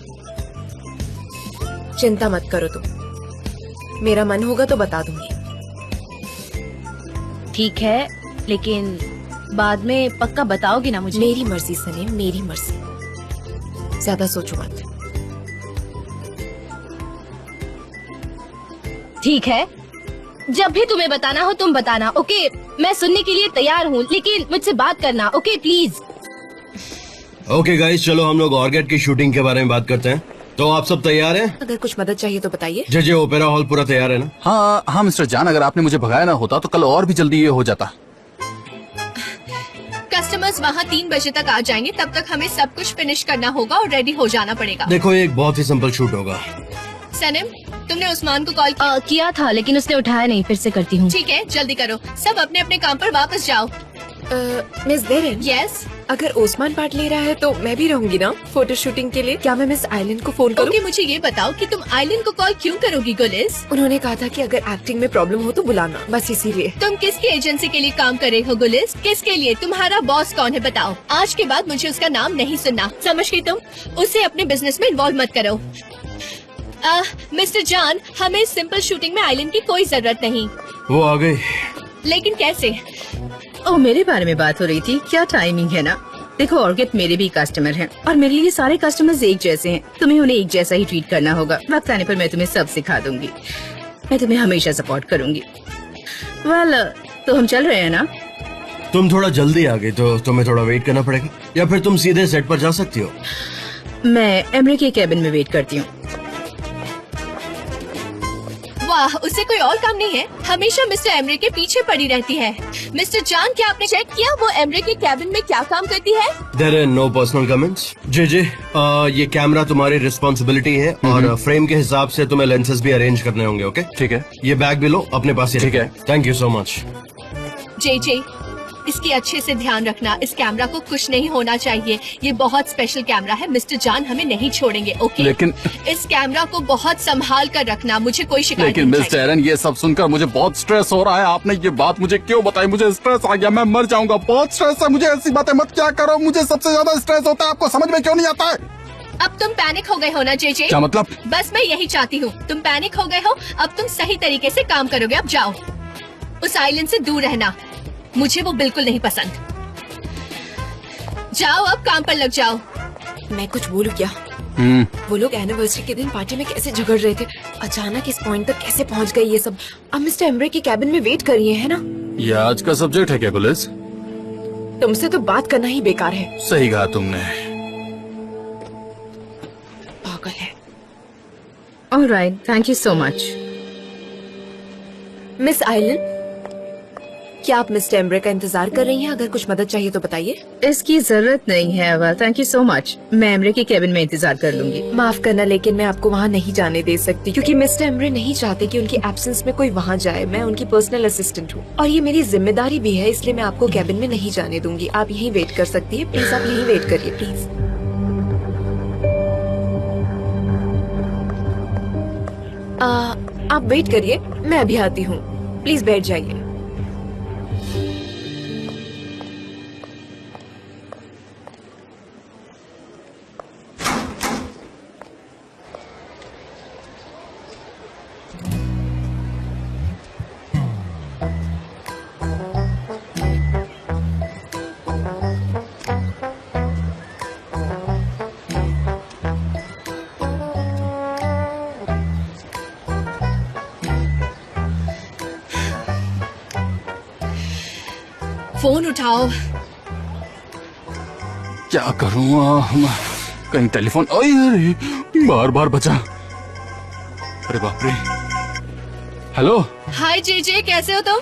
चिंता मत करो तुम, मेरा मन होगा तो बता दूंगी।
ठीक है, लेकिन बाद में पक्का बताओगी ना मुझे?
मेरी मर्जी सनीम, मेरी मर्जी, ज्यादा सोचो मत।
ठीक है, जब भी तुम्हें बताना हो तुम बताना, ओके? मैं सुनने के लिए तैयार हूँ, लेकिन मुझसे बात करना, ओके प्लीज?
ओके गाइस, चलो हम लोग ऑर्गेट की शूटिंग के बारे में बात करते हैं। तो आप सब तैयार हैं?
अगर कुछ मदद चाहिए तो बताइए।
जे ओपेरा हॉल पूरा तैयार है ना?
हाँ मिस्टर जान, अगर आपने मुझे भगाया ना होता तो कल और भी जल्दी ये हो जाता।
कस्टमर्स वहाँ 3 बजे तक आ जाएंगे, तब तक हमें सब कुछ फिनिश करना होगा और रेडी हो जाना पड़ेगा।
देखो, एक बहुत ही सिंपल शूट होगा।
सनम, तुमने उस्मान को कॉल
किया था, लेकिन उसने उठाया नहीं, फिर से करती हूँ।
ठीक है, जल्दी करो, सब अपने अपने काम पर वापस जाओ।
मिस देरेन,
यस,
अगर ओस्मान पार्ट ले रहा है तो मैं भी रहूंगी ना फोटो शूटिंग के लिए। क्या मैं मिस आइलैंड को फोन करूं?
ओके, मुझे ये बताओ कि तुम आइलैंड को कॉल क्यों करोगी गुलिस?
उन्होंने कहा था कि अगर एक्टिंग में प्रॉब्लम हो तो बुलाना, बस इसीलिए।
तुम किसकी एजेंसी के लिए काम कर रहे हो गुलिस? किसके लिए? तुम्हारा बॉस कौन है बताओ? आज के बाद मुझे उसका नाम नहीं सुनना, समझ गई तुम? उसे अपने बिजनेस में इन्वॉल्व मत करो। मिस्टर जान, हमें सिंपल शूटिंग में आइलैंड की कोई जरूरत नहीं।
वो आ गई।
लेकिन कैसे?
ओह, मेरे बारे में बात हो रही थी, क्या टाइमिंग है ना। देखो ऑर्गेट मेरे भी कस्टमर हैं और मेरे लिए सारे कस्टमर्स एक जैसे हैं। तुम्हें उन्हें एक जैसा ही ट्रीट करना होगा। वक्त आने पर मैं तुम्हें सब सिखा दूंगी। मैं तुम्हें हमेशा सपोर्ट करूंगी। वेल, तो हम चल रहे हैं ना?
तुम थोड़ा जल्दी आ गई तो तुम्हें थोड़ा वेट करना पड़ेगा, या फिर तुम सीधे सेट पर जा सकती हो।
मैं एमरे के कैबिन में वेट करती हूँ।
वाह, उसे कोई और काम नहीं है, हमेशा मिस्टर एमरे के पीछे पड़ी रहती है। मिस्टर जान, क्या आपने चेक किया वो एमरे के कैबिन में क्या काम करती है?
There are no personal comments. जी ये कैमरा तुम्हारी रिस्पॉन्सिबिलिटी है और फ्रेम के हिसाब से तुम्हें लेंसेज भी अरेंज करने होंगे। ओके
ठीक है।
ये बैग भी लो, अपने पास ही
ठीक है।
Thank you so much.
जे इसकी अच्छे से ध्यान रखना, इस कैमरा को कुछ नहीं होना चाहिए, ये बहुत स्पेशल कैमरा है। मिस्टर जान हमें नहीं छोड़ेंगे, ओके?
लेकिन
इस कैमरा को बहुत संभाल कर रखना, मुझे कोई शिकायत
लेकिन
नहीं
मिस्टर एरन, ये सब सुनकर मुझे बहुत स्ट्रेस हो रहा है। आपने ये बात मुझे क्यों बताई? मुझे स्ट्रेस आ गया, मैं मर जाऊंगा। बहुत स्ट्रेस है मुझे, ऐसी बातें मत क्या करो, मुझे सबसे ज्यादा स्ट्रेस होता है। आपको समझ में क्यों नहीं आता है?
अब तुम पैनिक हो गए हो ना जे?
क्या मतलब?
बस मैं यही चाहती हूँ, तुम पैनिक हो गए हो, अब तुम सही तरीके से काम करोगे। अब जाओ, उस आइलैंड से दूर रहना, मुझे वो बिल्कुल नहीं पसंद। जाओ, अब काम पर लग जाओ।
मैं कुछ बोलूं क्या? वो लोग एनिवर्सरी के दिन पार्टी में कैसे झगड़ रहे थे, अचानक इस पॉइंट तक कैसे पहुंच गए ये सब। अब मिस्टर एमरे के कैबिन में वेट करिए, है ना?
ये आज का सब्जेक्ट है क्या पुलिस?
तुमसे तो बात करना ही बेकार है।
सही कहा तुमने।
पागल है।
Alright, thank you so much.
Miss Aylin, क्या आप मिस्टर एमरे का इंतजार कर रही हैं? अगर कुछ मदद चाहिए तो बताइए।
इसकी जरूरत नहीं है। Well, thank you so much. मैं एमरे के केबिन में इंतजार कर लूंगी।
माफ करना, लेकिन मैं आपको वहाँ नहीं जाने दे सकती क्योंकि मिस्टर एमरे नहीं चाहते कि उनकी एब्सेंस में कोई वहाँ जाए। मैं उनकी पर्सनल असिस्टेंट हूँ और ये मेरी जिम्मेदारी भी है, इसलिए मैं आपको केबिन में नहीं जाने दूंगी। आप यहीं वेट कर सकती है, प्लीज आप यहीं वेट करिए, प्लीज। आप वेट करिए, मैं अभी आती हूँ। प्लीज बैठ जाइए।
फोन उठाओ।
क्या करूँ? कहीं टेलीफोन अरे बार बार बचा। अरे बाप रे। हेलो।
हाय जे, कैसे हो तुम?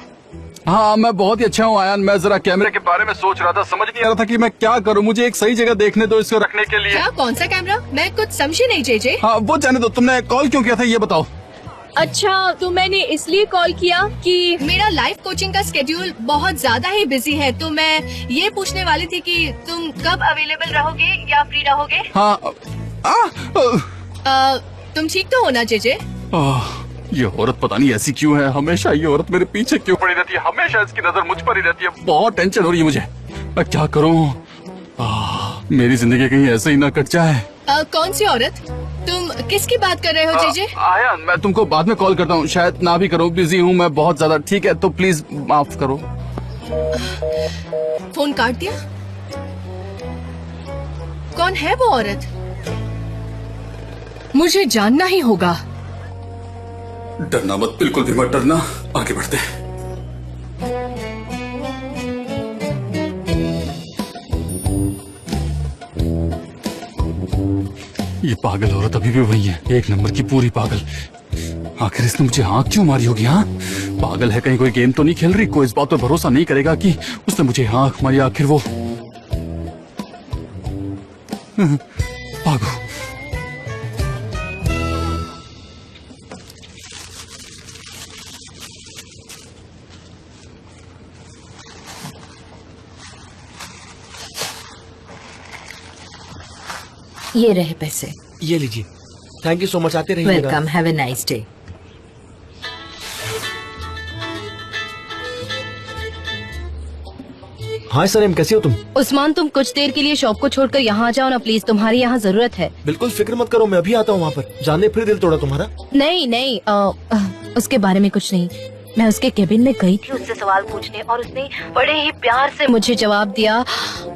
हाँ, मैं बहुत ही अच्छा हूँ आयान। मैं जरा कैमरे के बारे में सोच रहा था, समझ नहीं आ रहा था कि मैं क्या करूँ। मुझे एक सही जगह देखने दो इसको रखने के लिए।
क्या? कौन सा कैमरा? मैं कुछ समझी नहीं जे।
हाँ, वो जाने दो। तुमने कॉल क्यों किया था ये बताओ।
अच्छा, तो मैंने इसलिए कॉल किया कि मेरा लाइफ कोचिंग का स्केड्यूल बहुत ज्यादा ही बिजी है, तो मैं ये पूछने वाली थी कि तुम कब अवेलेबल रहोगे या फ्री रहोगे?
हाँ।
तुम ठीक तो हो ना जे?
ये औरत पता नहीं ऐसी क्यों है, हमेशा ये औरत मेरे पीछे क्यों पड़ी रहती है, हमेशा इसकी नजर मुझ पर ही रहती है। बहुत टेंशन हो रही है मुझे, मैं क्या करूँ? मेरी जिंदगी कहीं ऐसे ही ना कट जाए।
कौन सी औरत? तुम किसकी बात कर रहे हो जे?
आयान, मैं तुमको बाद में कॉल करता हूँ, शायद ना भी करूँ, बिजी हूँ मैं बहुत ज्यादा। ठीक है, तो प्लीज माफ करो।
फोन काट दिया। कौन है वो औरत? मुझे जानना ही होगा।
डरना मत, बिल्कुल भी मत डरना। आगे बढ़ते हैं। ये पागल औरत अभी भी वही है, एक नंबर की पूरी पागल। आखिर इसने मुझे आंख क्यों मारी होगी? हाँ, पागल है, कहीं कोई गेम तो नहीं खेल रही? कोई इस बात पर भरोसा नहीं करेगा कि उसने मुझे आंख मारी। आखिर वो भागो।
ये रहे पैसे।
ये लीजिए। Thank you so much. आते रहिएगा।
Welcome, have a nice day.
हाँ सर, कैसी हो तुम?
उस्मान, तुम कुछ देर के लिए शॉप को छोड़कर यहाँ आ जाओ ना प्लीज, तुम्हारी यहाँ जरूरत है।
बिल्कुल फिक्र मत करो, मैं अभी आता हूँ वहाँ पर। जानने फिर दिल तोड़ा तुम्हारा?
नहीं, उसके बारे में कुछ नहीं। मैं उसके केबिन में गई थी उससे सवाल पूछने और उसने बड़े ही प्यार से मुझे जवाब दिया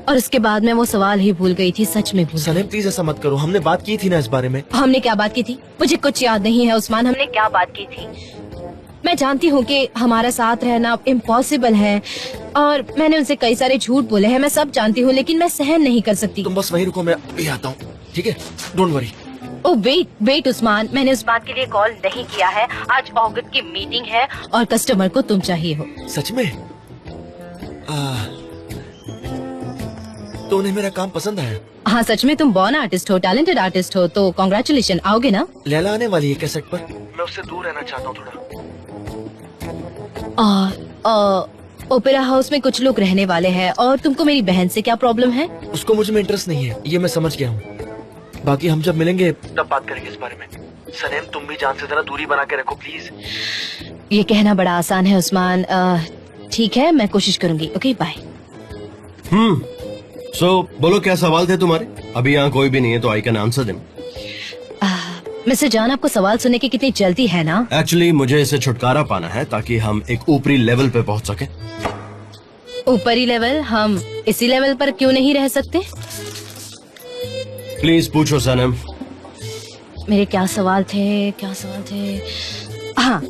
और उसके बाद मैं वो सवाल ही भूल गई थी, सच में भूल।
सनेम प्लीज ऐसा मत करो, हमने बात की थी ना इस बारे में।
हमने क्या बात की थी? मुझे कुछ याद नहीं है उस्मान, हमने क्या बात की थी? मैं जानती हूँ कि हमारा साथ रहना इम्पॉसिबल है और मैंने उनसे कई सारे झूठ बोले हैं, मैं सब जानती हूँ, लेकिन मैं सहन नहीं कर सकती।
तुम बस वहीं रुको, मैं अभी आता हूँ, ठीक है? Don't worry.
Oh wait Usman, मैंने उस बात के लिए कॉल नहीं किया है। आज ऑगस्ट की मीटिंग है और कस्टमर को तुम चाहिए हो।
सच में? तो उन्हें मेरा काम पसंद आया?
हाँ सच में, तुम बॉर्न आर्टिस्ट हो, टैलेंटेड आर्टिस्ट हो, तो कॉन्ग्रेचुलेशन। आओगे ना?
लैला आने वाली है क्या सेट पर? मैं उससे दूर रहना चाहता हूँ थोड़ा।
ओपेरा हाउस में कुछ लोग रहने वाले हैं। और तुमको मेरी बहन से क्या प्रॉब्लम है?
उसको मुझ में इंटरेस्ट नहीं है, ये मैं समझ गया हूँ। बाकी हम जब मिलेंगे तब बात करेंगे इस बारे में। सनेम, तुम भी जान से जरा दूरी बना के रखो प्लीज।
ये कहना बड़ा आसान है उस्मान। ठीक है, मैं कोशिश करूंगी। Okay bye.
सो बोलो, क्या सवाल थे तुम्हारे? अभी यहाँ कोई भी नहीं है तो I can answer them.
Mister जान, आपको सवाल सुनने की कितनी जल्दी है ना?
एक्चुअली मुझे इसे छुटकारा पाना है ताकि हम एक ऊपरी लेवल पे पहुँच सके।
ऊपरी लेवल? हम इसी लेवल पर क्यों नहीं रह सकते?
प्लीज पूछो सनम।
मेरे क्या सवाल थे? हाँ,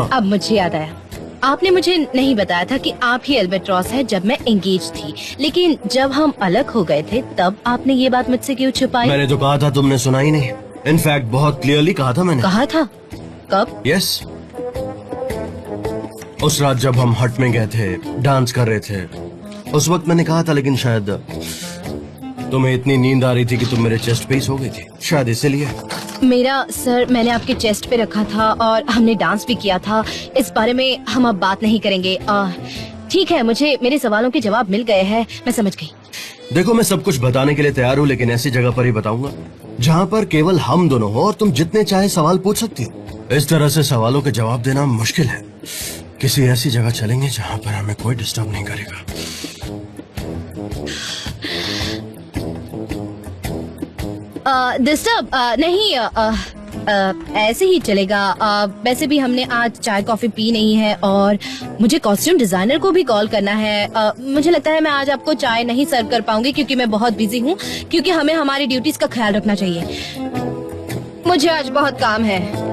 अब मुझे याद आया। आपने मुझे नहीं बताया था कि आप ही अल्बाट्रॉस है जब मैं एंगेज थी, लेकिन जब हम अलग हो गए थे तब आपने ये बात मुझसे क्यों छुपाई?
मैंने तो कहा था, तुमने सुना ही नहीं। इनफैक्ट बहुत क्लियरली कहा था मैंने।
कहा था? कब?
यस, उस रात जब हम हट में गए थे, डांस कर रहे थे, उस वक्त मैंने कहा था। लेकिन शायद तुम्हें इतनी नींद आ रही थी कि तुम मेरे चेस्ट पे ही सो गई थी, शायद इसीलिए।
मेरा सर मैंने आपके चेस्ट पे रखा था और हमने डांस भी किया था। इस बारे में हम अब बात नहीं करेंगे। ठीक है, मुझे मेरे सवालों के जवाब मिल गए हैं, मैं समझ गई।
देखो, मैं सब कुछ बताने के लिए तैयार हूँ, लेकिन ऐसी जगह पर ही बताऊंगा जहाँ पर केवल हम दोनों हो और तुम जितने चाहे सवाल पूछ सकती हो। इस तरह से सवालों के जवाब देना मुश्किल है। किसी ऐसी जगह चलेंगे जहाँ पर हमें कोई डिस्टर्ब नहीं करेगा।
डिस्टर्ब नहीं, ऐसे ही चलेगा। वैसे भी हमने आज चाय कॉफी पी नहीं है और मुझे कॉस्ट्यूम डिजाइनर को भी कॉल करना है। मुझे लगता है मैं आज आपको चाय नहीं सर्व कर पाऊंगी क्योंकि मैं बहुत बिजी हूँ, क्योंकि हमें हमारी ड्यूटीज का ख्याल रखना चाहिए। मुझे आज बहुत काम है।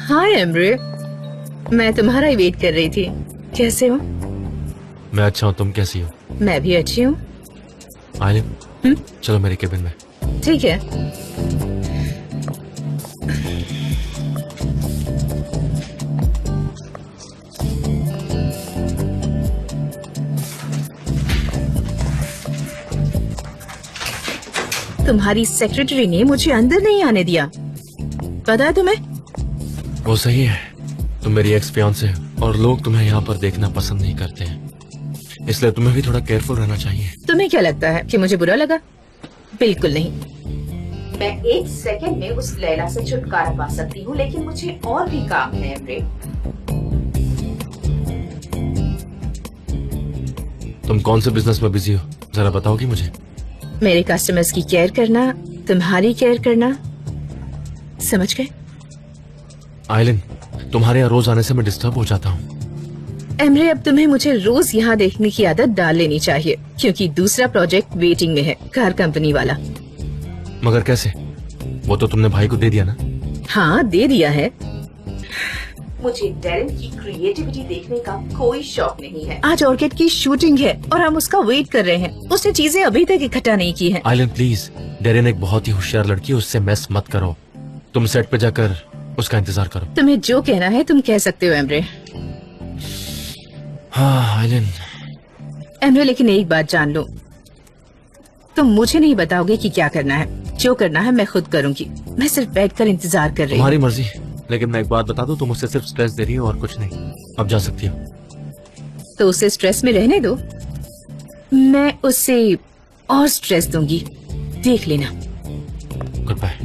हाय एम्ब्रे, मैं तुम्हारा ही वेट कर रही थी। कैसे हो?
मैं अच्छा हूँ, तुम कैसी हो?
मैं भी अच्छी हूँ।
आइलिन, चलो मेरे केबिन में।
ठीक है। तुम्हारी सेक्रेटरी ने मुझे अंदर नहीं आने दिया, पता है तुम्हें?
वो सही है, तुम मेरी एक्स फियांसे हो और लोग तुम्हें यहाँ पर देखना पसंद नहीं करते हैं, इसलिए तुम्हें भी थोड़ा केयरफुल रहना चाहिए।
तुम्हें क्या लगता है कि मुझे बुरा लगा? बिल्कुल नहीं। मैं एक सेकंड में उस लैला से छुटकारा पा सकती हूँ, लेकिन मुझे और भी काम है एम्ब्रे।
तुम कौन से बिजनेस में बिजी हो, जरा बताओगी मुझे?
मेरे कस्टमर्स की केयर करना, तुम्हारी केयर करना, समझ गए?
आइलिन, तुम्हारे यहाँ रोज आने से मैं डिस्टर्ब हो जाता हूँ।
एमरे, अब तुम्हें मुझे रोज यहाँ देखने की आदत डाल लेनी चाहिए, क्योंकि दूसरा प्रोजेक्ट वेटिंग में है, कार कंपनी वाला।
मगर कैसे? वो तो तुमने भाई को दे दिया ना?
हाँ, दे दिया है। मुझे डैरेन की क्रिएटिविटी देखने का कोई शौक नहीं है। आज ऑर्किड की शूटिंग है और हम उसका वेट कर रहे हैं। उसने चीजें अभी तक इकट्ठा नहीं की हैं।
आइलिन प्लीज, डैरेन एक बहुत ही होशियार लड़की है, उससे मेस मत करो। तुम सेट पे जाकर उसका इंतजार करो।
तुम्हें जो कहना है तुम कह सकते हो एमरे।
हाँ आइलिन।
एमरे, लेकिन एक बात जान लो, तुम मुझे नहीं बताओगे कि क्या करना है। जो करना है मैं खुद करूंगी। मैं सिर्फ बैठकर इंतजार कर रही हूँ।
तुम्हारी मर्जी, लेकिन मैं एक बात बता दूं, तुम उससे सिर्फ स्ट्रेस दे रही हो और कुछ नहीं। अब जा सकती हो।
तो उसे स्ट्रेस में रहने दो, मैं उससे और स्ट्रेस दूंगी, देख लेना।
Good bye.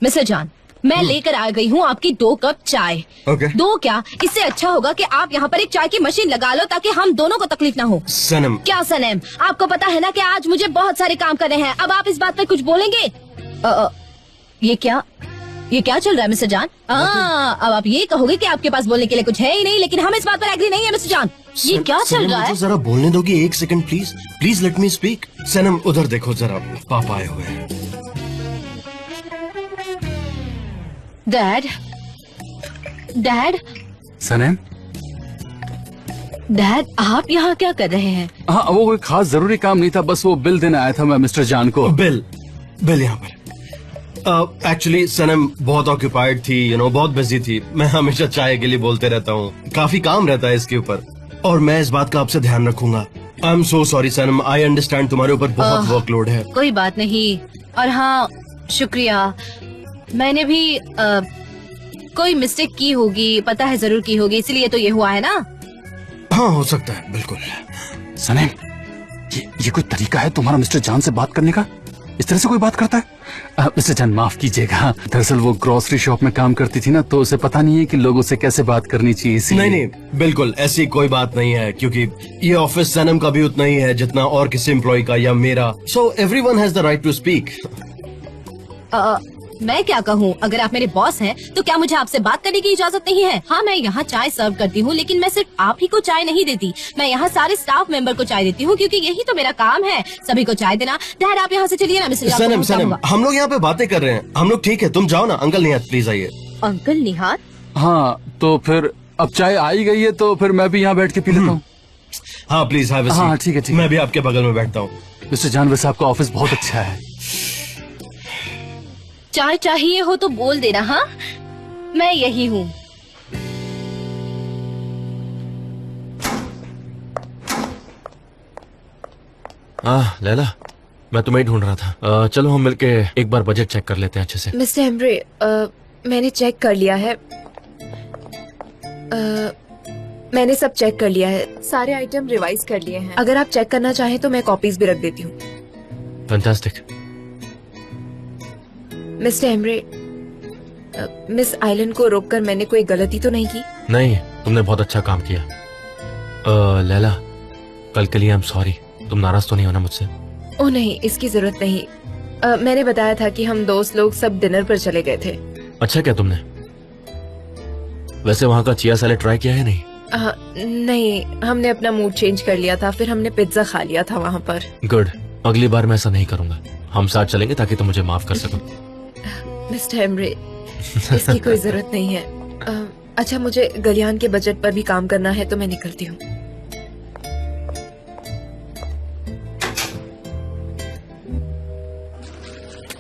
मिस्टर जॉन, मैं लेकर आ गई हूँ आपकी 2 कप चाय।
Okay.
2 क्या, इससे अच्छा होगा कि आप यहाँ पर एक चाय की मशीन लगा लो ताकि हम दोनों को तकलीफ ना हो।
सनम,
क्या सनम? आपको पता है ना कि आज मुझे बहुत सारे काम करने हैं। अब आप इस बात पर कुछ बोलेंगे? ये क्या? ये क्या चल रहा है मिस्टर जान? अब आप ये कहोगे कि आपके पास बोलने के लिए कुछ है ही नहीं, लेकिन हम इस बात पर एग्री नहीं है मिस्टर जान। ये क्या चल रहा है?
मुझे जरा बोलने दोगी 1 second please? Please let me speak. Sanam उधर देखो जरा, पापा आए हुए हैं।
डैड, डैड,
सनम,
डैड, आप यहाँ क्या कर रहे हैं?
हाँ वो कोई खास जरूरी काम नहीं था, बस वो बिल देने आया था मैं मिस्टर जान को।
बिल यहाँ पर। एक्चुअली सनम बहुत ऑक्यूपाइड थी, बहुत बिजी थी। मैं हमेशा चाय के लिए बोलते रहता हूँ, काफी काम रहता है इसके ऊपर, और मैं इस बात का आपसे ध्यान रखूंगा। I am so sorry Sanam, I understand तुम्हारे ऊपर बहुत वर्कलोड है।
कोई बात नहीं। और हाँ, शुक्रिया। मैंने भी कोई मिस्टेक की होगी, पता है जरूर की होगी, इसलिए तो ये हुआ है ना।
हाँ हो सकता है, बिल्कुल।
सनम, ये कोई तरीका है तुम्हारा मिस्टर जान से बात करने का? इस तरह से कोई बात करता है? मिस्टर जान माफ कीजिएगा, दरअसल वो ग्रोसरी शॉप में काम करती थी ना, तो उसे पता नहीं है कि लोगों से कैसे बात करनी चाहिए।
नहीं, बिल्कुल ऐसी कोई बात नहीं है, क्योंकि ये ऑफिस सनम का भी उतना ही है जितना और किसी एम्प्लॉय का या मेरा। So everyone has the right to speak.
मैं क्या कहूँ, अगर आप मेरे बॉस हैं तो क्या मुझे आपसे बात करने की इजाजत नहीं है? हाँ, मैं यहाँ चाय सर्व करती हूँ, लेकिन मैं सिर्फ आप ही को चाय नहीं देती, मैं यहाँ सारे स्टाफ मेंबर को चाय देती हूँ, क्योंकि यही तो मेरा काम है, सभी को चाय देना। डैड आप यहाँ से चलिए ना मिस्टर
सनम, हम लोग यहाँ पे बातें कर रहे हैं, हम लोग ठीक है, तुम जाओ ना। अंकल निहात प्लीज आइए।
अंकल निहात?
हाँ तो फिर अब चाय आई गई है तो फिर मैं भी यहाँ बैठ के पी लेता हूँ।
हाँ प्लीज हैव अ सीट।
हाँ ठीक है,
मैं भी आपके बगल में बैठता हूँ।
मिस्टर जान वैसे आपका ऑफिस बहुत अच्छा है।
चाय चाहिए हो तो बोल देना। हाँ, मैं यही हूँ।
लैला, मैं तुम्हें ही ढूंढ रहा था। चलो हम मिलके एक बार बजट चेक कर लेते हैं अच्छे से।
मिस्टर एम्ब्रे, मैंने चेक कर लिया है। मैंने सब चेक कर लिया है, सारे आइटम रिवाइज कर लिए हैं। अगर आप चेक करना चाहें तो मैं कॉपीज भी रख देती हूँ।
फैंटास्टिक।
मिस्टर एम्ब्रे, मिस आइलन को रोककर मैंने कोई गलती तो नहीं की?
नहीं, तुमने बहुत अच्छा काम किया। लैला, कल के लिए आई एम सॉरी। तुम नाराज तो नहीं होना मुझसे?
ओह नहीं, इसकी जरूरत नहीं। मैंने बताया था कि हम दोस्त लोग सब डिनर पर चले गए थे।
अच्छा क्या तुमने? वैसे वहाँ का चिया सैलेड ट्राई किया है? नहीं
नहीं, हमने अपना मूड चेंज कर लिया था, फिर हमने पिज्जा खा लिया था वहाँ पर।
गुड, अगली बार मैं ऐसा नहीं करूँगा। हम साथ चलेंगे ताकि तुम मुझे माफ कर सको।
मिस्टर एम्ब्रे, इसकी कोई जरूरत नहीं है। अच्छा, मुझे गलियान के बजट पर भी काम करना है तो मैं निकलती हूँ।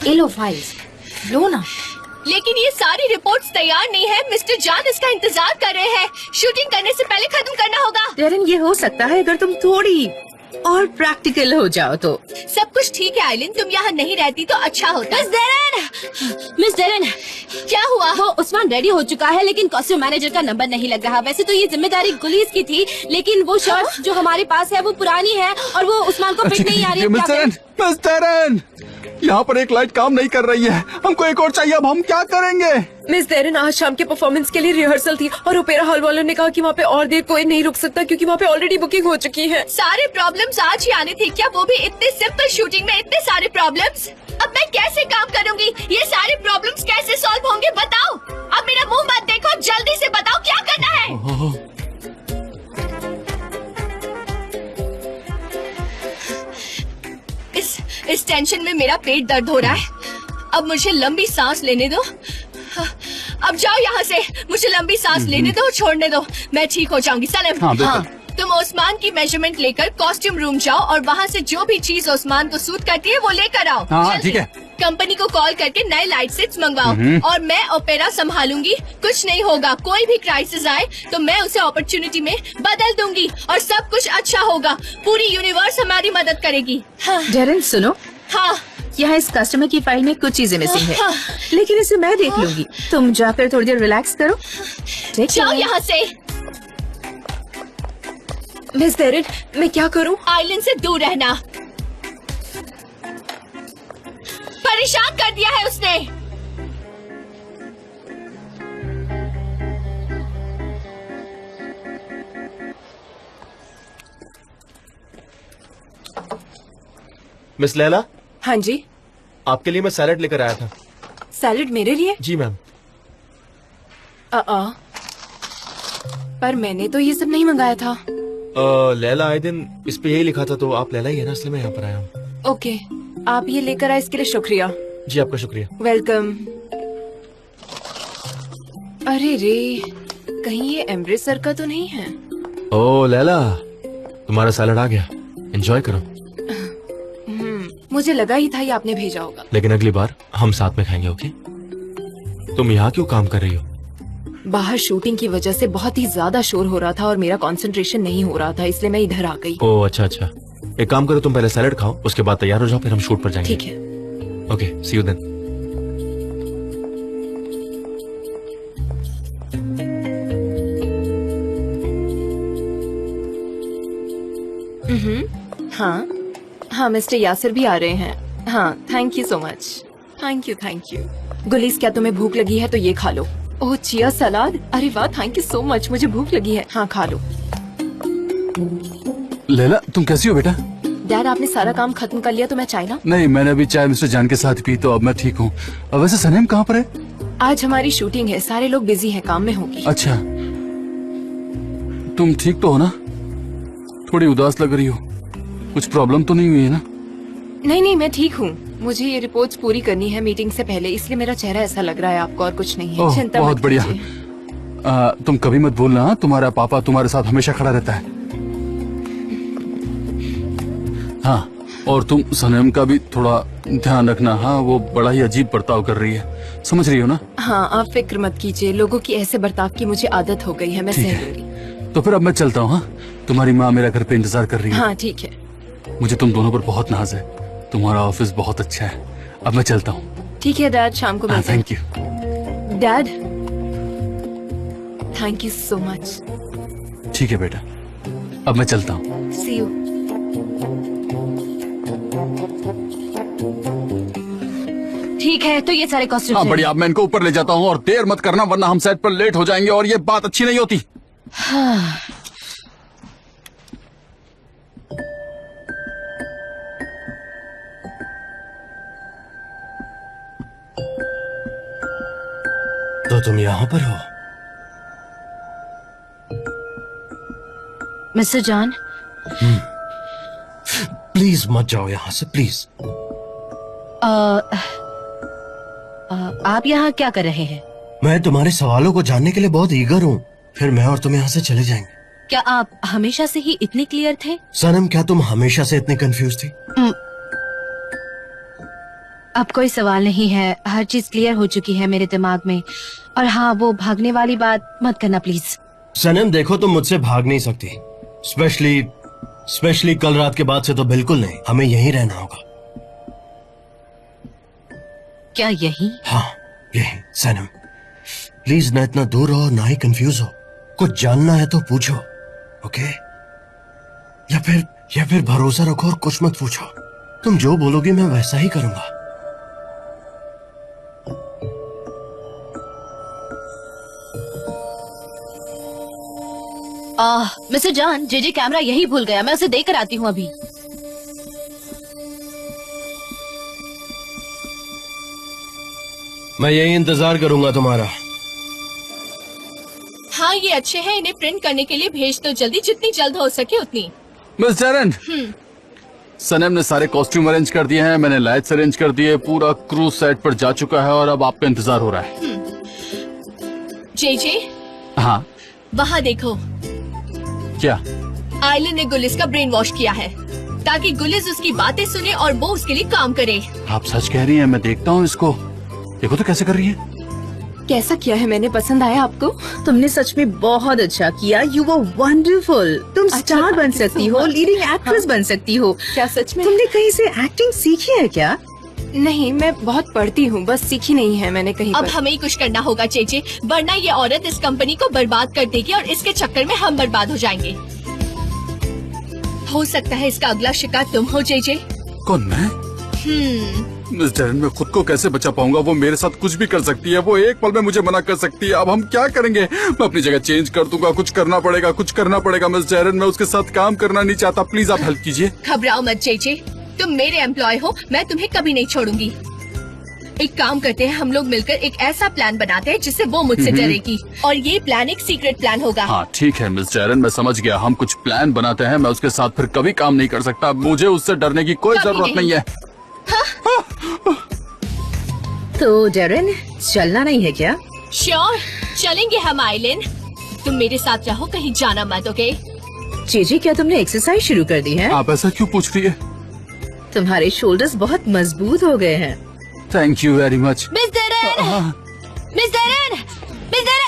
ये लो फाइल्स, लो ना। लेकिन ये सारी रिपोर्ट्स तैयार नहीं है मिस्टर जान, इसका इंतजार कर रहे हैं। शूटिंग करने से पहले खत्म करना होगा।
डेरेन, ये हो सकता है अगर तुम थोड़ी और प्रैक्टिकल हो जाओ तो।
सब कुछ ठीक है आइलिन, तुम यहाँ नहीं रहती तो अच्छा होता। मिस डेरेन, क्या हुआ? वो उस्मान रेडी हो चुका है, लेकिन कॉस्ट्यूम मैनेजर का नंबर नहीं लग रहा। वैसे तो ये जिम्मेदारी गुलीस की थी, लेकिन वो शर्ट जो हमारे पास है वो पुरानी है और वो उस्मान को फिट नहीं आ रही है।
मिस डेरेन, यहाँ पर एक लाइट काम नहीं कर रही है, हमको एक और चाहिए, अब हम क्या करेंगे?
मिस डेरेन, आज शाम के परफॉर्मेंस के लिए रिहर्सल थी और ओपेरा हॉल वालों ने कहा कि वहाँ पे और देर कोई नहीं रुक सकता क्योंकि वहाँ पे ऑलरेडी बुकिंग हो चुकी है।
सारे प्रॉब्लम्स आज ही आने थे क्या? वो भी इतने सिंपल शूटिंग में इतने सारे प्रॉब्लम्स। अब मैं कैसे काम करूँगी? ये सारे प्रॉब्लम्स कैसे सॉल्व होंगे? बताओ। अब मेरा मुंह मत देखो, जल्दी से बताओ क्या करना है। इस टेंशन में मेरा पेट दर्द हो रहा है। अब मुझे लंबी सांस लेने दो। अब जाओ यहाँ से, मुझे लंबी सांस लेने दो, छोड़ने दो, मैं ठीक हो जाऊंगी। सलेम, हाँ, तुम ओस्मान की मेजरमेंट लेकर कॉस्ट्यूम रूम जाओ और वहाँ से जो भी चीज ओस्मान को सूट करती है वो लेकर आओ।
हाँ ठीक है।
कंपनी को कॉल करके नए लाइट सेट्स मंगवाओ और मैं ओपेरा संभालूंगी। कुछ नहीं होगा, कोई भी क्राइसिस आए तो मैं उसे अपॉर्चुनिटी में बदल दूंगी और सब कुछ अच्छा होगा। पूरी यूनिवर्स हमारी मदद करेगी। हाँ।
डेरेन सुनो,
हाँ,
यहाँ इस कस्टमर की फाइल में कुछ चीजें मिसिंग है, लेकिन इसे मैं देख लूंगी। तुम जाकर थोड़ी देर रिलैक्स करो।
जाओ यहाँ से।
मिस डेरेन, मैं क्या करूँ?
आइलैंड से दूर रहना। परेशान कर दिया है उसने।
मिस लैला।
हाँ जी।
आपके लिए मैं सैलेड लेकर आया था।
सैलेड मेरे लिए?
जी मैम।
पर मैंने तो ये सब नहीं मंगाया था।
लैला आए दिन इस पे यही लिखा था, तो आप लैला ही है ना, इसलिए मैं यहाँ पर आया हूँ।
ओके, आप ये लेकर आए इसके लिए शुक्रिया।
जी आपका शुक्रिया।
वेलकम। अरे रे, कहीं ये एम्ब्रेस सर का तो नहीं है?
ओ लैला, तुम्हारा सैलड आ गया, एंजॉय करो।
मुझे लगा ही था ये आपने भेजा होगा।
लेकिन अगली बार हम साथ में खाएंगे, ओके? तुम यहाँ क्यों काम कर रही हो?
बाहर शूटिंग की वजह से बहुत ही ज्यादा शोर हो रहा था और मेरा कंसंट्रेशन नहीं हो रहा था, इसलिए मैं इधर आ गई।
ओह अच्छा अच्छा, एक काम करो, तुम पहले सैलड खाओ, उसके बाद तैयार हो जाओ, फिर हम शूट पर जाएंगे।
ठीक है।
Okay, see you then.
हाँ हाँ, मिस्टर यासिर भी आ रहे हैं। हाँ, thank you so much. Thank you. गुलिस, क्या तुम्हें भूख लगी है तो ये खा लो। ओह, चिया सलाद, अरे वाह, थैंक यू सो मच, मुझे भूख लगी है। हाँ, खा लो।
लैला, तुम कैसी हो बेटा?
डैड, आपने सारा काम खत्म कर लिया तो मैं चाय ना?
नहीं, मैंने अभी चाय मिस्टर जान के साथ पी, तो अब मैं ठीक हूँ। वैसे सनेम कहाँ पर है?
आज हमारी शूटिंग है, सारे लोग बिजी हैं, काम में होगी।
अच्छा, तुम ठीक तो हो ना? थोड़ी उदास लग रही हो, कुछ प्रॉब्लम तो नहीं हुई है ना?
नहीं, मैं ठीक हूँ। मुझे ये रिपोर्ट्स पूरी करनी है मीटिंग से पहले, इसलिए मेरा चेहरा ऐसा लग रहा है आपको, और कुछ नहीं है।
ओह,
चिंता
बहुत
मत
बढ़िया।
कीजिए।
तुम कभी मत भूलना, तुम्हारा पापा तुम्हारे साथ हमेशा खड़ा रहता है। हाँ, और तुम सनेम का भी थोड़ा ध्यान रखना। हाँ, वो बड़ा ही अजीब बर्ताव कर रही है, समझ रही हो ना?
हाँ, आप फिक्र मत कीजिए, लोगों की ऐसे बर्ताव की मुझे आदत हो गई है, मैं
ठीक
सह
है।
लूंगी।
तो फिर अब मैं चलता हूँ। हाँ, तुम्हारी माँ मेरा घर पे इंतजार कर रही है।
हाँ, ठीक है।
मुझे तुम दोनों पर बहुत नाज है, तुम्हारा ऑफिस बहुत अच्छा है। अब मैं चलता हूँ।
ठीक है डैड, शाम को मिलते हैं।
Thank you
dad, thank you so much.
ठीक है बेटा, अब मैं चलता हूँ।
सी यू।
ठीक है, तो ये सारे कॉस्ट्यूम्स
हाँ बढ़िया, अब मैं इनको ऊपर ले जाता हूँ, और देर मत करना वरना हम सेट पर लेट हो जाएंगे और ये बात अच्छी नहीं होती।
तो तुम यहाँ पर हो?
मिस्टर जॉन,
प्लीज मत जाओ यहाँ से, प्लीज।
आप यहाँ क्या कर रहे हैं?
मैं तुम्हारे सवालों को जानने के लिए बहुत ईगर हूँ, फिर मैं और तुम यहाँ से चले जाएंगे।
क्या आप हमेशा से ही इतने क्लियर थे?
सनम, क्या तुम हमेशा से इतनी कंफ्यूज थी?
अब कोई सवाल नहीं है, हर चीज क्लियर हो चुकी है मेरे दिमाग में। और हाँ, वो भागने वाली बात मत करना प्लीज।
सनम देखो, तुम मुझसे भाग नहीं सकती, स्पेशली कल रात के बाद से तो बिल्कुल नहीं। हमें यहीं रहना होगा।
क्या यही?
हाँ यही। सनम प्लीज, ना इतना दूर रहो ना ही कंफ्यूज हो। कुछ जानना है तो पूछो, ओके? या फिर भरोसा रखो और कुछ मत पूछो। तुम जो बोलोगी मैं वैसा ही करूंगा।
मिस्टर जॉन, जेजे कैमरा यही भूल गया, मैं उसे देकर आती हूँ अभी।
मैं यही इंतजार करूंगा तुम्हारा।
हाँ, ये अच्छे हैं, इन्हें प्रिंट करने के लिए भेज दो जल्दी, जितनी जल्द हो सके उतनी।
मिस जैरन, सनम ने सारे कॉस्ट्यूम अरेंज कर दिए हैं, मैंने लाइट्स अरेंज कर दिए, पूरा क्रू सेट पर जा चुका है और अब आपका इंतजार हो रहा है।
जेजे,
हाँ
वहाँ देखो,
क्या?
आयलन ने गुलिस का ब्रेन वॉश किया है ताकि गुलिस उसकी बातें सुने और वो उसके लिए काम करे।
आप सच कह रही हैं? मैं देखता हूँ इसको। देखो तो कैसे कर रही है।
कैसा किया है मैंने, पसंद आया आपको?
तुमने सच में बहुत अच्छा किया। You were wonderful. तुम स्टार बन सकती हो, लीडिंग एक्ट्रेस बन सकती हो।
क्या सच में?
तुमने कहीं से एक्टिंग सीखी है क्या?
नहीं, मैं बहुत पढ़ती हूँ, बस सीखी नहीं है मैंने कहीं
अब
पर।
हमें ही कुछ करना होगा जेजे, वरना ये औरत इस कंपनी को बर्बाद कर देगी और इसके चक्कर में हम बर्बाद हो जाएंगे। हो सकता है इसका अगला शिकार तुम हो जेजे।
कौन, मैं? मिस जैरन, मैं खुद को कैसे बचा पाऊंगा? वो मेरे साथ कुछ भी कर सकती है, वो एक पल में मुझे मना कर सकती है। अब हम क्या करेंगे? मैं अपनी जगह चेंज कर दूंगा, कुछ करना पड़ेगा। मिस जैरन, मैं उसके साथ काम करना नहीं चाहता, प्लीज आप हेल्प कीजिए।
घबराओ मत जेजे, तुम मेरे एम्प्लॉय हो, मैं तुम्हें कभी नहीं छोड़ूंगी। एक काम करते हैं, हम लोग मिलकर एक ऐसा प्लान बनाते हैं जिससे वो मुझसे डरेगी, और ये प्लान एक सीक्रेट प्लान होगा।
हाँ ठीक है मिस जैरन, मैं समझ गया। हम कुछ प्लान बनाते हैं, मैं उसके साथ फिर कभी काम नहीं कर सकता। मुझे उससे डरने की कोई
कभी
जरूरत नहीं है।
तो डेरन, चलना नहीं है क्या?
श्योर, चलेंगे हम आइलैंड। तुम मेरे साथ रहो, कहीं जाना मत, ओके?
जीजी, क्या तुमने एक्सरसाइज शुरू कर दी है?
आप ऐसा क्यों पूछ रही है?
तुम्हारे शोल्डर्स बहुत मजबूत हो गए हैं।
Thank you very much.
Miss Darren, miss Darren, miss Darren.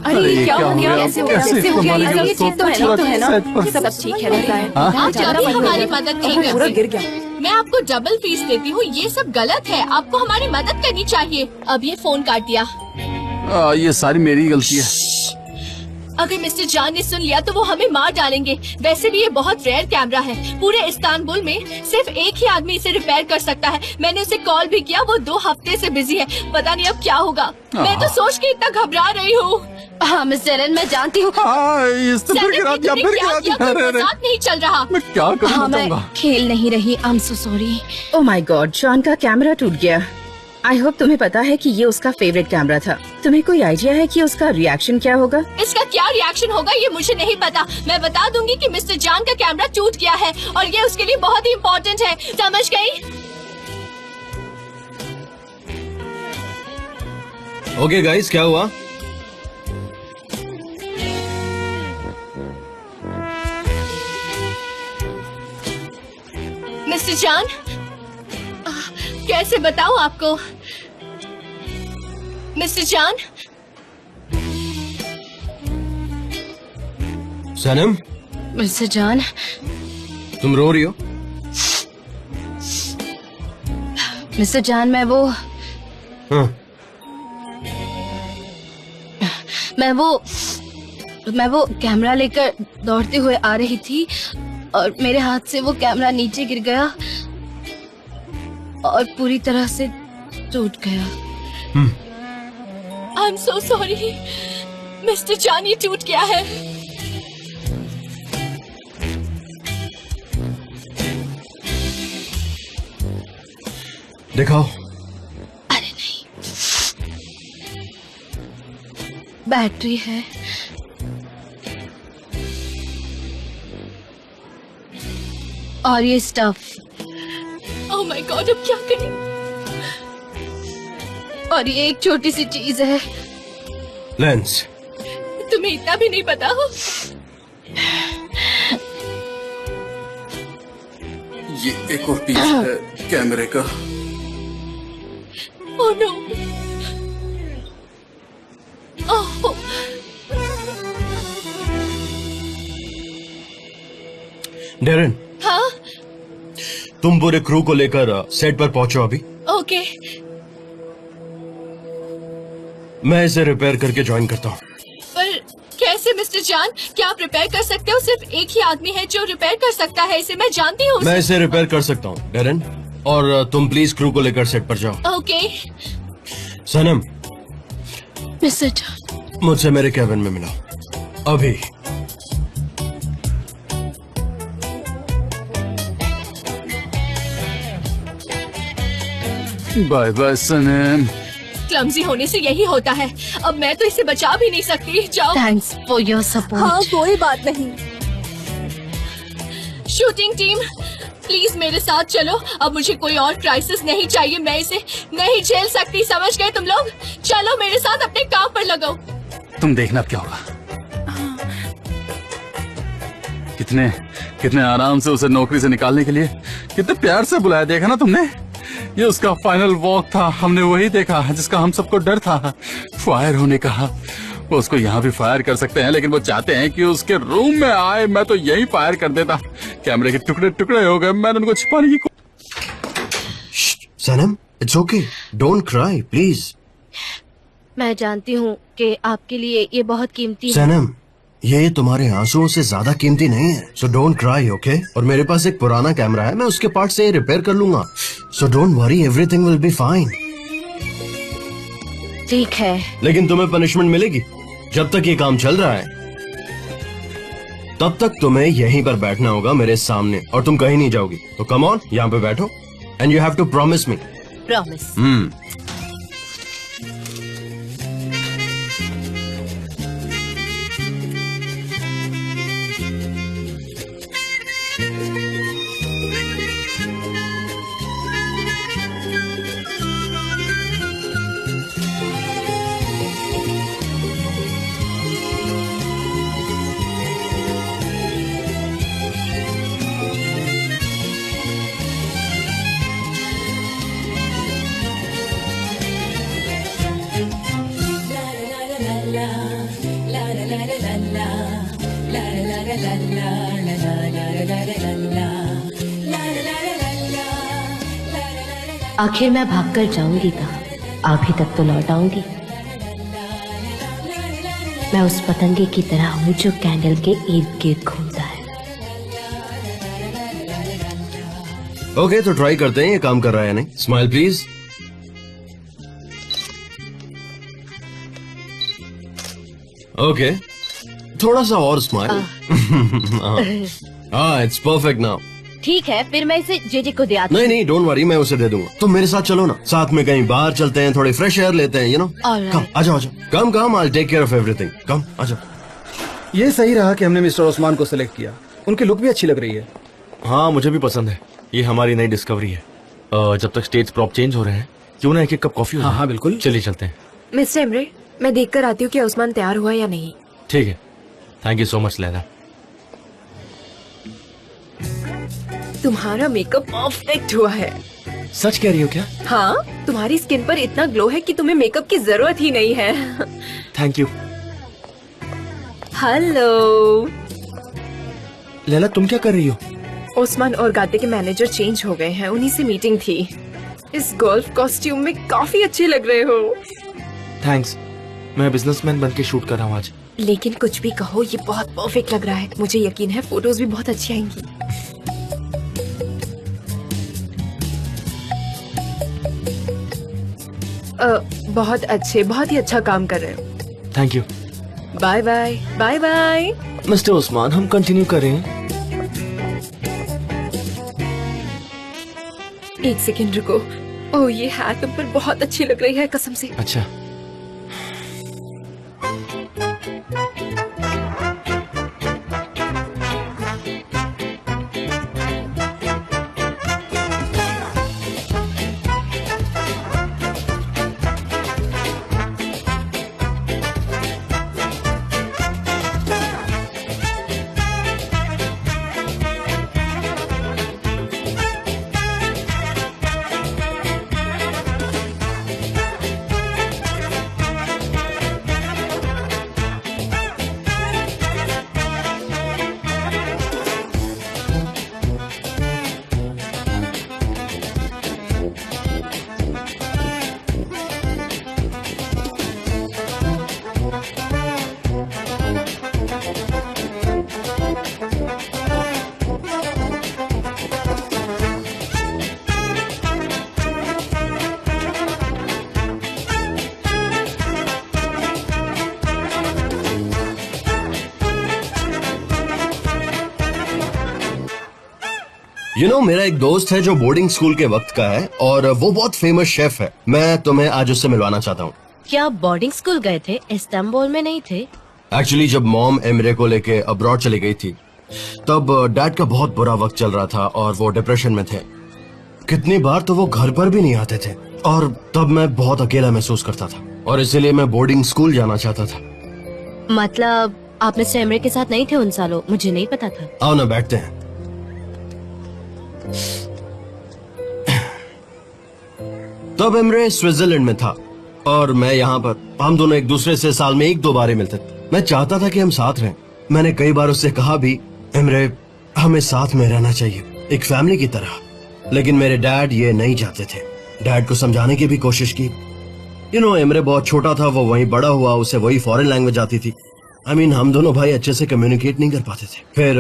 अरे क्या हो गया?
कैसे
कैसे हो गया?
कैसे
हो गया?
हमारे
ये
सब
चीज तो है ना,
कुछ सेट पर-
सब ठीक है लगता है।
आज अभी हमारी मदद नहीं
पूरा
करते।
गिर गया।
मैं आपको डबल फीस देती हूँ, ये सब गलत है। आपको हमारी मदद करनी चाहिए। अब ये फोन काट दिया।
ये सारी मेरी गलती है।
अगर मिस्टर जान ने सुन लिया तो वो हमें मार डालेंगे। वैसे भी ये बहुत रेयर कैमरा है। पूरे इस्तांबुल में सिर्फ एक ही आदमी इसे रिपेयर कर सकता है। मैंने उसे कॉल भी किया, वो 2 हफ्ते से बिजी है। पता नहीं अब क्या होगा। मैं तो सोच के इतना घबरा रही हूँ। हाँ मिस जेरन, मैं जानती हूँ।
इसने फिर गिरा दिया, फिर गिरा दिया।
कोई
अरे, अरे,
मजाक नहीं चल रहा।
मैं क्या करना
हाँ, मैं
चाहूंगा?
खेल नहीं रही। I am so sorry.
Oh my God, John का कैमरा टूट गया। आई होप तुम्हें पता है कि ये उसका फेवरेट कैमरा था। तुम्हें कोई आइडिया है कि उसका रिएक्शन क्या होगा?
इसका क्या रिएक्शन होगा ये मुझे नहीं पता। मैं बता दूंगी कि मिस्टर जान का कैमरा टूट गया है और ये उसके लिए बहुत ही इम्पोर्टेंट है। समझ गई?
ओके गाइस, क्या हुआ?
मिस्टर जान, कैसे बताऊं आपको? मिस्टर जान,
सनम,
मिस्टर जान,
तुम रो रही हो?
मिस्टर जान, मैं वो कैमरा लेकर दौड़ते हुए आ रही थी और मेरे हाथ से वो कैमरा नीचे गिर गया और पूरी तरह से टूट गया। I am so sorry mister जान, ये टूट गया है।
दिखाओ।
अरे नहीं, बैटरी है। और ये स्टफ। ओह माय गॉड, अब क्या करें? और ये एक छोटी सी चीज है।
लेंस।
तुम्हें इतना भी नहीं पता हो?
ये एक और पीस है कैमरे का।
Oh no. ओह,
डेरन,
हाँ,
तुम पूरे क्रू को लेकर सेट पर पहुंचो अभी।
ओके।
मैं इसे रिपेयर करके ज्वाइन करता हूँ।
पर कैसे मिस्टर जान? क्या आप रिपेयर कर सकते हो? सिर्फ एक ही आदमी है जो रिपेयर कर सकता है इसे। मैं जानती हूँ।
मैं इसे रिपेयर कर सकता हूँ डेरन, और तुम प्लीज क्रू को लेकर सेट पर जाओ।
ओके।
सनम,
मिस्टर जान,
मुझसे मेरे कैबिन में मिलो अभी।
बाय बाय सनम।
क्लमजी होने से यही होता है। अब मैं तो इसे बचा भी नहीं सकती। जाओ।
Thanks for your support.
हाँ, कोई बात नहीं। शूटिंग टीम, प्लीज मेरे साथ चलो। अब मुझे कोई और क्राइसिस नहीं चाहिए। मैं इसे नहीं झेल सकती। समझ गए तुम लोग? चलो मेरे साथ अपने काम पर लगो।
तुम देखना क्या होगा। कितने कितने आराम से उसे नौकरी से निकालने के लिए कितने प्यार से बुलाया। देखा ना तुमने? ये उसका फाइनल वॉक था। हमने वही देखा जिसका हम सबको डर था, फायर होने का। वो उसको यहाँ भी फायर कर सकते हैं, लेकिन वो चाहते हैं कि उसके रूम में आए। मैं तो यही फायर कर देता। कैमरे के टुकड़े टुकड़े हो गए। मैंने उनको छिपाने की
Sanam, it's okay, don't cry please.
मैं जानती हूँ कि आपके लिए ये बहुत कीमती है।
सनम, ये तुम्हारे आंसुओं से ज्यादा कीमती नहीं है, सो डोंट क्राई, ओके? और मेरे पास एक पुराना कैमरा है, मैं उसके पार्ट से रिपेयर कर लूंगा, so don't worry, everything will be fine.
ठीक है।
लेकिन तुम्हें पनिशमेंट मिलेगी। जब तक ये काम चल रहा है तब तक तुम्हें यहीं पर बैठना होगा मेरे सामने, और तुम कहीं नहीं जाओगी। तो कम ऑन, यहाँ पे बैठो and you have to promise me.
Promise. आखिर मैं भागकर जाऊंगी कहाँ? अभी तक तो लौट आऊंगी। मैं उस पतंगे की तरह हूँ जो कैंडल के इर्द गिर्द घूमता है।
ओके, तो ट्राई करते हैं ये काम कर रहा है या नहीं। Smile please. ओके, थोड़ा सा और स्माइल। हाँ, इट्स परफेक्ट नाउ।
ठीक है, फिर मैं इसे जेजे को दे आती हूँ।
नहीं, डोंट वरी, मैं उसे दे दूंगा। तुम मेरे साथ चलो ना, साथ में कहीं बाहर चलते हैं, थोड़ी फ्रेश एयर लेते हैं, यू नो। कम, आ जाओ, come come, I take care of everything. Come, आ जाओ।
ये सही रहा कि हमने मिस्टर ओस्मान को सिलेक्ट किया। उनकी लुक भी अच्छी लग रही है।
हाँ, मुझे भी पसंद है। ये हमारी नई डिस्कवरी है। जब तक स्टेज प्रॉप चेंज हो रहे हैं, क्यों ना एक कप कॉफी हो जाए?
हाँ, बिल्कुल।
चलिए चलते हैं।
मिस्टर इमरे, मैं देख कर आती हूँ कि उस्मान तैयार हुआ या नहीं।
ठीक है, thank you so much Laila.
तुम्हारा मेकअप परफेक्ट हुआ है।
सच कह रही हो क्या?
हाँ, तुम्हारी स्किन पर इतना ग्लो है कि तुम्हें मेकअप की जरूरत ही नहीं है।
Thank you.
हेलो
लैला, तुम क्या कर रही हो?
ओस्मान और गाते के मैनेजर चेंज हो गए हैं, उन्हीं से मीटिंग थी। इस गोल्फ कॉस्ट्यूम में काफी अच्छे लग रहे हो।
थैंक्स, मैं बिजनेसमैन बन के शूट कर रहा हूँ आज।
लेकिन कुछ भी कहो, ये बहुत परफेक्ट लग रहा है। मुझे यकीन है फोटोज भी बहुत अच्छी आएंगी। बहुत अच्छे, बहुत ही अच्छा काम कर रहे हो।
Thank you.
Bye bye, bye bye.
Mister Osman, हम कंटिन्यू करें?
एक सेकंड रुको। ओह, ये हैट तुम पर बहुत अच्छी लग रही है, कसम से।
अच्छा,
यू नो, मेरा एक दोस्त है जो बोर्डिंग स्कूल के वक्त का है और वो बहुत फेमस शेफ है। मैं तुम्हें आज उससे मिलवाना चाहता हूँ।
क्या बोर्डिंग स्कूल गए थे? इस्तांबुल में नहीं थे?
एक्चुअली जब मॉम एमरे को लेके अब्रॉड चली गई थी तब डैड का बहुत बुरा वक्त चल रहा था और वो डिप्रेशन में थे। कितनी बार तो वो घर पर भी नहीं आते थे और तब मैं बहुत अकेला महसूस करता था और इसीलिए मैं बोर्डिंग स्कूल जाना चाहता था।
मतलब आप मिस्टर एमरे के साथ नहीं थे उन सालों? मुझे नहीं पता था।
आओ ना, बैठते हैं। तब एमरे स्विट्जरलैंड में था और मैं यहाँ पर। हम दोनों एक दूसरे से साल में 1-2 बार ही मिलते थे। मैं चाहता था कि हम साथ रहें। मैंने कई बार उससे कहा भी, एमरे हमें साथ में रहना चाहिए, एक फैमिली की तरह। लेकिन मेरे डैड ये नहीं चाहते थे। डैड को समझाने की भी कोशिश की। यू नो, एमरे बहुत छोटा था, वो वहीं बड़ा हुआ, उसे वही फॉरेन लैंग्वेज आती थी। I mean, हम दोनों भाई अच्छे से कम्युनिकेट नहीं कर पाते थे। फिर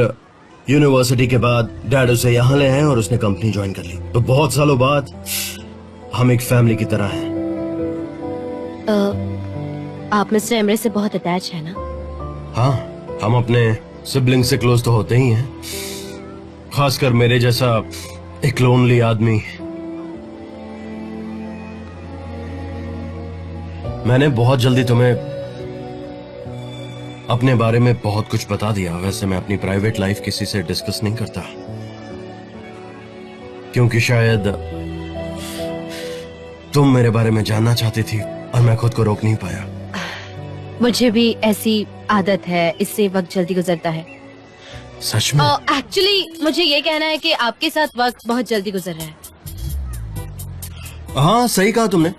यूनिवर्सिटी के बाद डैड उसे यहाँ ले आए और उसने कंपनी ज्वाइन कर ली। तो बहुत सालों बाद हम एक फैमिली की तरह हैं।
आप मिस्टर एमरे से बहुत अटैच है ना?
हाँ, हम अपने सिबलिंग से क्लोज तो होते ही हैं, खासकर मेरे जैसा एक लोनली आदमी। मैंने बहुत जल्दी तुम्हें अपने बारे में बहुत कुछ बता दिया। वैसे मैं अपनी प्राइवेट लाइफ किसी से डिस्कस नहीं करता, क्योंकि शायद तुम मेरे बारे में जानना चाहती थी और मैं खुद को रोक नहीं पाया।
मुझे भी ऐसी आदत है, इससे वक्त जल्दी गुजरता है।
सच में?
एक्चुअली मुझे ये कहना है कि आपके साथ वक्त बहुत जल्दी गुजर रहा है।
हाँ, सही कहा तुमने।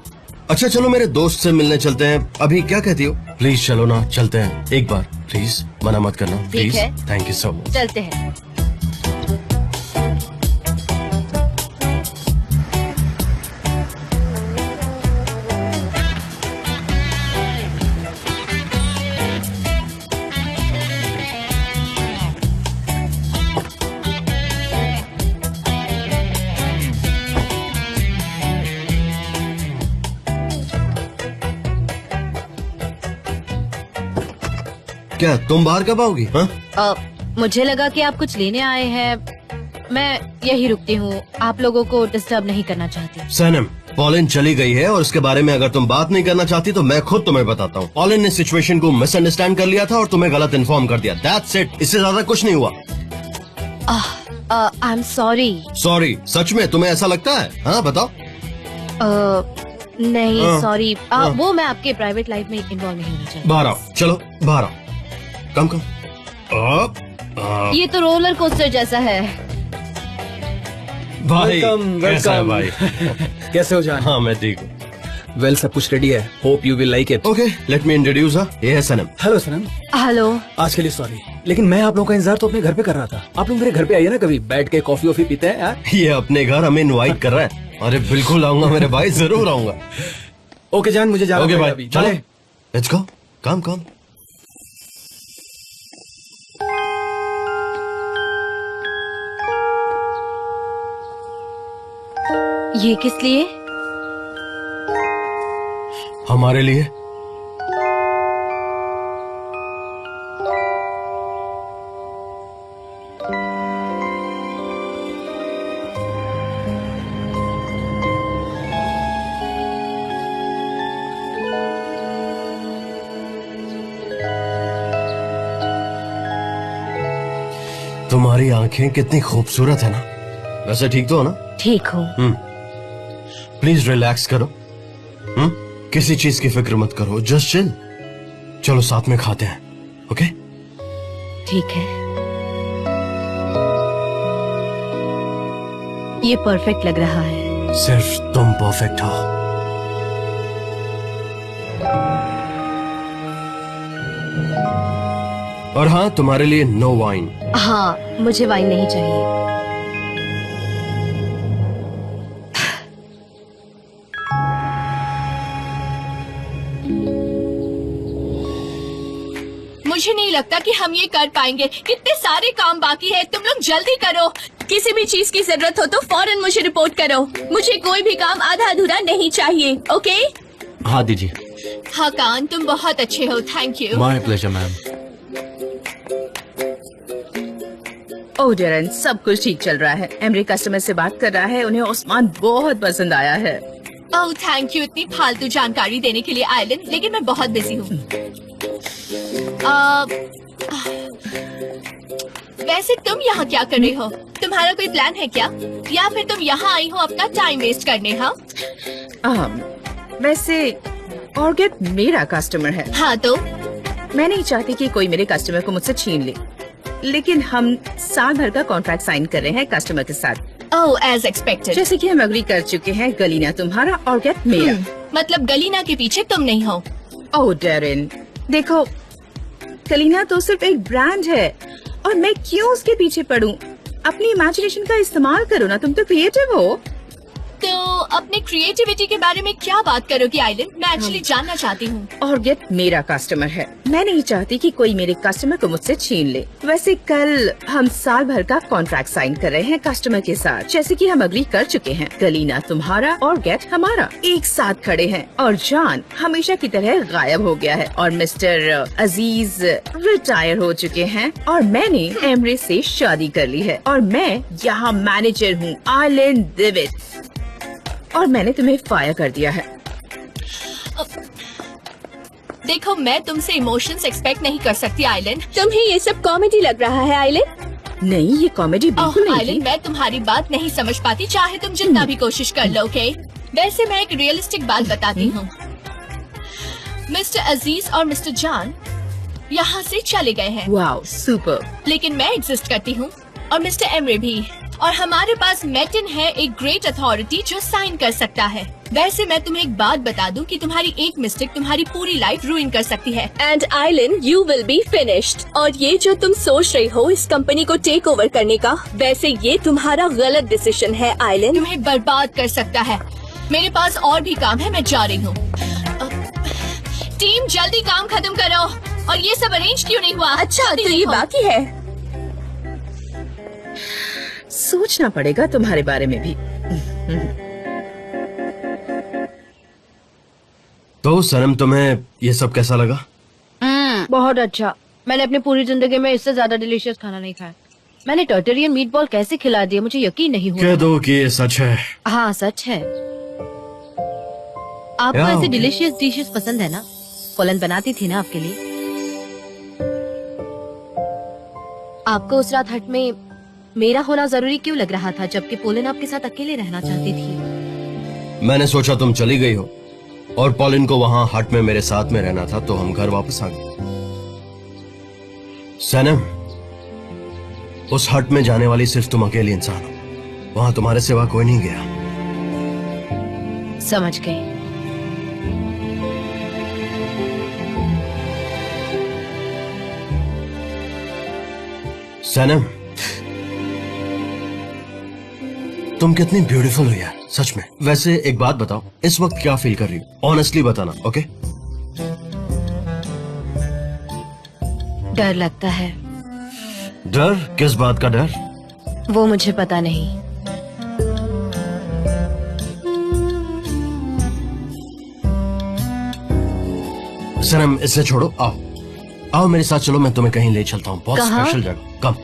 अच्छा चलो मेरे दोस्त से मिलने चलते हैं। अभी क्या कहती हो? प्लीज चलो ना, चलते हैं एक बार। प्लीज मना मत करना, please. Thank you so much.
चलते हैं।
क्या तुम बाहर कब आओगी? हाँ?
मुझे लगा कि आप कुछ लेने आए हैं, मैं यही रुकती हूँ। आप लोगों को डिस्टर्ब नहीं करना चाहती।
सनम, पॉलिन चली गई है और उसके बारे में अगर तुम बात नहीं करना चाहती तो मैं खुद तुम्हें बताता हूँ। पॉलिन ने सिचुएशन को मिसअंडरस्टैंड कर लिया था और तुम्हें गलत इन्फॉर्म कर दिया। दैट्स इट, इससे ज्यादा कुछ नहीं हुआ।
I am sorry.
सॉरी? सच में तुम्हें ऐसा लगता है? हाँ बताओ।
नहीं सॉरी, वो मैं आपके प्राइवेट लाइफ में इन्वॉल्व नहीं होना चाहती।
बाहर आओ, चलो बाहर आओ। कम कम।
ये तो रोलर कोस्टर जैसा है।
भाई
वेलकम
कैसा है
वेलकम।
भाई?
कैसे हो जान?
हाँ मैं ठीक हूँ।
वेल, सब कुछ रेडी है। Hope you will like it.
Okay, let me introduce हर। ये है सनम।
हेलो सनम।
हेलो।
आज के लिए सॉरी, लेकिन मैं आप लोगों का इंतजार तो अपने घर पे कर रहा था। आप लोग मेरे घर पे आइए ना, कभी बैठ के कॉफी वॉफी पीते हैं यार।
ये अपने घर हमें इनवाइट कर रहा है। अरे बिल्कुल आऊंगा मेरे भाई, जरूर आऊंगा।
ओके जान, मुझे जाना
ओके
पड़ेगा
भाई,
अभी।
चलो
बाय।
Let's go. कम कम।
ये किस लिए?
हमारे लिए। तुम्हारी आंखें कितनी खूबसूरत है ना। वैसे ठीक तो हो ना?
ठीक हूँ।
प्लीज रिलैक्स करो। किसी चीज की फिक्र मत करो, जस्ट चिल। चलो साथ में खाते हैं, ओके?
ठीक है। ये परफेक्ट लग रहा है।
सिर्फ तुम परफेक्ट हो। और हाँ, तुम्हारे लिए नो वाइन।
हाँ, मुझे वाइन नहीं चाहिए।
मुझे नहीं लगता कि हम ये कर पाएंगे। कितने सारे काम बाकी है, तुम लोग जल्दी करो। किसी भी चीज की जरूरत हो तो फौरन मुझे रिपोर्ट करो। मुझे कोई भी काम आधा अधूरा नहीं चाहिए, ओके?
हाँ दीजिए।
हाँ कान, तुम बहुत अच्छे हो, thank you.
My pleasure ma'am.
Oh Darren, सब कुछ ठीक चल रहा है। एमरी कस्टमर से बात कर रहा है, उन्हें उस्मान बहुत पसंद आया है।
ओह थैंक यू इतनी फालतू जानकारी देने के लिए आयलन, लेकिन मैं बहुत बिजी हूँ। वैसे तुम यहाँ क्या कर रही हो? तुम्हारा कोई प्लान है क्या, या फिर तुम यहाँ आई हो अपना टाइम वेस्ट करने? हाँ
वैसे ऑर्गेट मेरा कस्टमर है।
हाँ तो
मैं नहीं चाहती कि कोई मेरे कस्टमर को मुझसे छीन ले, लेकिन हम साल भर का कॉन्ट्रैक्ट साइन कर रहे हैं कस्टमर के साथ।
ओह एज एक्सपेक्टेड।
जैसे कि हम अग्री कर चुके हैं, गलीना तुम्हारा, ऑर्गेट मेरा।
मतलब गलीना के पीछे तुम नहीं हो?
ओह डेरिन, देखो गलीना तो सिर्फ एक ब्रांड है और मैं क्यों उसके पीछे पड़ूं? अपनी इमेजिनेशन का इस्तेमाल करो ना, तुम तो क्रिएटिव हो।
तो अपने क्रिएटिविटी के बारे में क्या बात करोगी आइलिन? मैं एक्चुअली जानना चाहती हूँ।
ऑर्गेट मेरा कस्टमर है, मैं नहीं चाहती कि कोई मेरे कस्टमर को मुझसे छीन ले। वैसे कल हम साल भर का कॉन्ट्रैक्ट साइन कर रहे हैं कस्टमर के साथ, जैसे कि हम अग्री कर चुके हैं। गलीना तुम्हारा, ऑर्गेट हमारा, एक साथ खड़े हैं। और जॉन हमेशा की तरह गायब हो गया है और मिस्टर अजीज रिटायर हो चुके हैं और मैंने एमरे से शादी कर ली है और मैं यहाँ मैनेजर हूँ, आइलिन दिविट, और मैंने तुम्हें फायर कर दिया है।
देखो, मैं तुमसे इमोशंस एक्सपेक्ट नहीं कर सकती आइलिन। तुम्हें ये सब कॉमेडी लग रहा है आइलिन?
नहीं, ये कॉमेडी बिल्कुल नहीं
आइलिन,
थी।
मैं तुम्हारी बात नहीं समझ पाती, चाहे तुम जितना भी कोशिश कर लो। ओके, वैसे मैं एक रियलिस्टिक बात बताती हूँ। मिस्टर अजीज और मिस्टर जॉन यहाँ से चले गए हैं।
Wow, super.
लेकिन मैं एग्जिस्ट करती हूँ और मिस्टर एमरे भी, और हमारे पास मेटिन है, एक ग्रेट अथॉरिटी जो साइन कर सकता है। वैसे मैं तुम्हें एक बात बता दूं कि तुम्हारी एक मिस्टेक तुम्हारी पूरी लाइफ रूइन कर सकती है।
And Aylin, you will be finished. और ये जो तुम सोच रही हो इस कंपनी को टेक ओवर करने का, वैसे ये तुम्हारा गलत डिसीजन है आइलिन।
तुम्हें बर्बाद कर सकता है। मेरे पास और भी काम है, मैं जा रही हूँ। टीम जल्दी काम खत्म करो। और ये सब अरेंज क्यों नहीं हुआ?
अच्छा, तो ये बाकी है।
सोचना पड़ेगा तुम्हारे बारे में भी।
तो सनम, तुम्हें ये सब कैसा लगा?
बहुत अच्छा। मैंने अपनी पूरी जिंदगी में इससे ज्यादा डिलीशियस खाना नहीं खाया। मैंने टर्टेरियन मीट बॉल कैसे खिला दिया, मुझे यकीन नहीं हुआ।
कह दो कि ये सच है।
हाँ, सच है। आपको
यार।
ऐसे डिलीशियस डिशेस पसंद है ना? पोलन बनाती थी ना आपके लिए। आपको उस रात हट में मेरा होना जरूरी क्यों लग रहा था, जबकि पोलन आपके साथ अकेले रहना चाहती थी?
मैंने सोचा तुम चली गई हो और पॉलिन को वहां हट में मेरे साथ में रहना था, तो हम घर वापस आ गए। सनम, उस हट में जाने वाली सिर्फ तुम अकेली इंसान हो। वहां तुम्हारे सिवा कोई नहीं गया।
समझ गई।
सनम, तुम कितनी ब्यूटीफुल हो यार, सच में। वैसे एक बात बताओ, इस वक्त क्या फील कर रही हो? ऑनेस्टली बताना, ओके?
डर लगता है।
डर? किस बात का डर?
वो मुझे पता नहीं।
सनम, इसे छोड़ो, आओ आओ मेरे साथ चलो, मैं तुम्हें कहीं ले चलता हूँ, बहुत
कहाँ?
स्पेशल जगह। कम।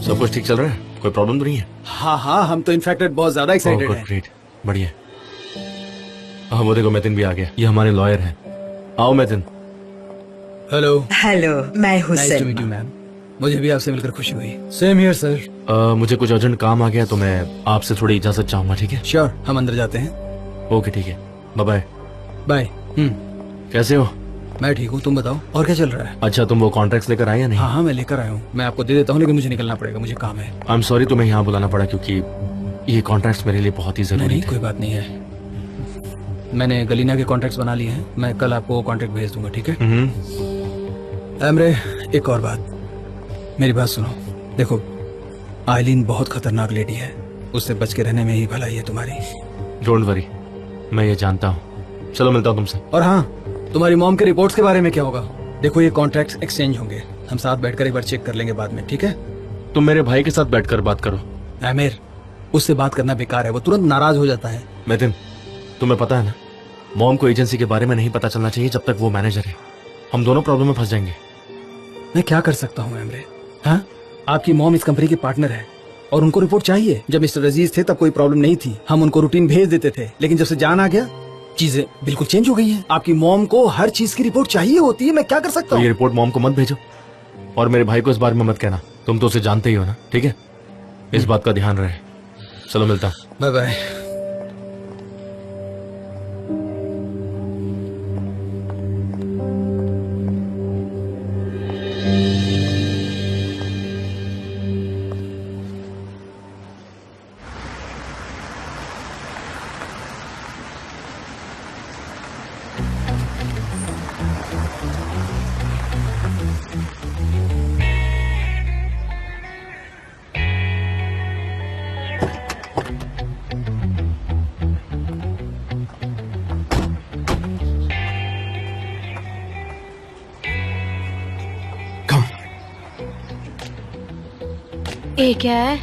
सब कुछ ठीक चल रहा है? कोई प्रॉब्लम तो नहीं है?
हाँ हाँ, हम तो इनफैक्ट बहुत ज्यादा एक्साइटेड हैं।
ग्रेट, बढ़िया। हाँ, वो देखो मैतिन भी आ गया। ये हमारे लॉयर हैं। आओ मैतिन।
हेलो।
हेलो, मैं हूँ
nice to meet you ma'am. मुझे भी आपसे मिलकर खुशी हुई। Same here sir.
मुझे कुछ अर्जेंट काम आ गया तो मैं आपसे थोड़ी इजाजत चाहूंगा, ठीक है?
श्योर, हम अंदर जाते हैं।
ओके, ठीक है, बाय बाय।
बाय।
कैसे हो?
मैं ठीक हूँ, तुम बताओ और क्या चल रहा है?
अच्छा, तुम वो कॉन्ट्रैक्ट्स लेकर आए या नहीं?
हाँ हाँ, मैं लेकर आया हूँ। मैं आपको दे देता हूँ, लेकिन मुझे निकलना पड़ेगा, मुझे काम है।
आई एम सॉरी तुम्हें यहाँ बुलाना पड़ा, क्योंकि ये कॉन्ट्रैक्ट्स मेरे लिए बहुत ही जरूरी
नहीं,
थे।
कोई बात नहीं है। मैंने गलीना के कॉन्ट्रैक्ट्स बना लिए हैं, मैं कल आपको वो कॉन्ट्रैक्ट भेज दूंगा, ठीक है? एमरे, एक और बात, मेरी बात सुनो। देखो, आइलिन बहुत खतरनाक लेडी है, उससे बच के रहने में ही भलाई है तुम्हारी।
डोंट वरी, मैं ये जानता हूँ। चलो, मिलता हूँ तुमसे।
और हाँ, तुम्हारी मॉम के रिपोर्ट्स के बारे में क्या होगा? देखो, ये कॉन्ट्रैक्ट्स एक्सचेंज होंगे, हम साथ बैठकर एक बार चेक कर लेंगे बाद में, ठीक है?
तुम मेरे भाई के साथ बैठकर बात करो।
आमिर, उससे बात करना बेकार है, वो तुरंत नाराज हो जाता है।
मैतिन, तुम्हें पता है ना, मॉम को एजेंसी के बारे में नहीं पता चलना चाहिए जब तक वो मैनेजर है। हम दोनों प्रॉब्लम में फंस जाएंगे।
मैं क्या कर सकता हूँ एमरे? हाँ, आपकी मॉम इस कंपनी के पार्टनर है और उनको रिपोर्ट चाहिए। जब मिस्टर अजीज थे तब कोई प्रॉब्लम नहीं थी, हम उनको रूटीन भेज देते थे, लेकिन जब से जान आ गया चीजें बिल्कुल चेंज हो गई हैं। आपकी मॉम को हर चीज की रिपोर्ट चाहिए होती है, मैं क्या कर सकता
तो
हूँ?
ये रिपोर्ट मॉम को मत भेजो और मेरे भाई को इस बारे में मत कहना। तुम तो उसे जानते ही हो ना, ठीक है? इस बात का ध्यान रहे। चलो, मिलता हूँ।
Bye bye.
ये क्या है?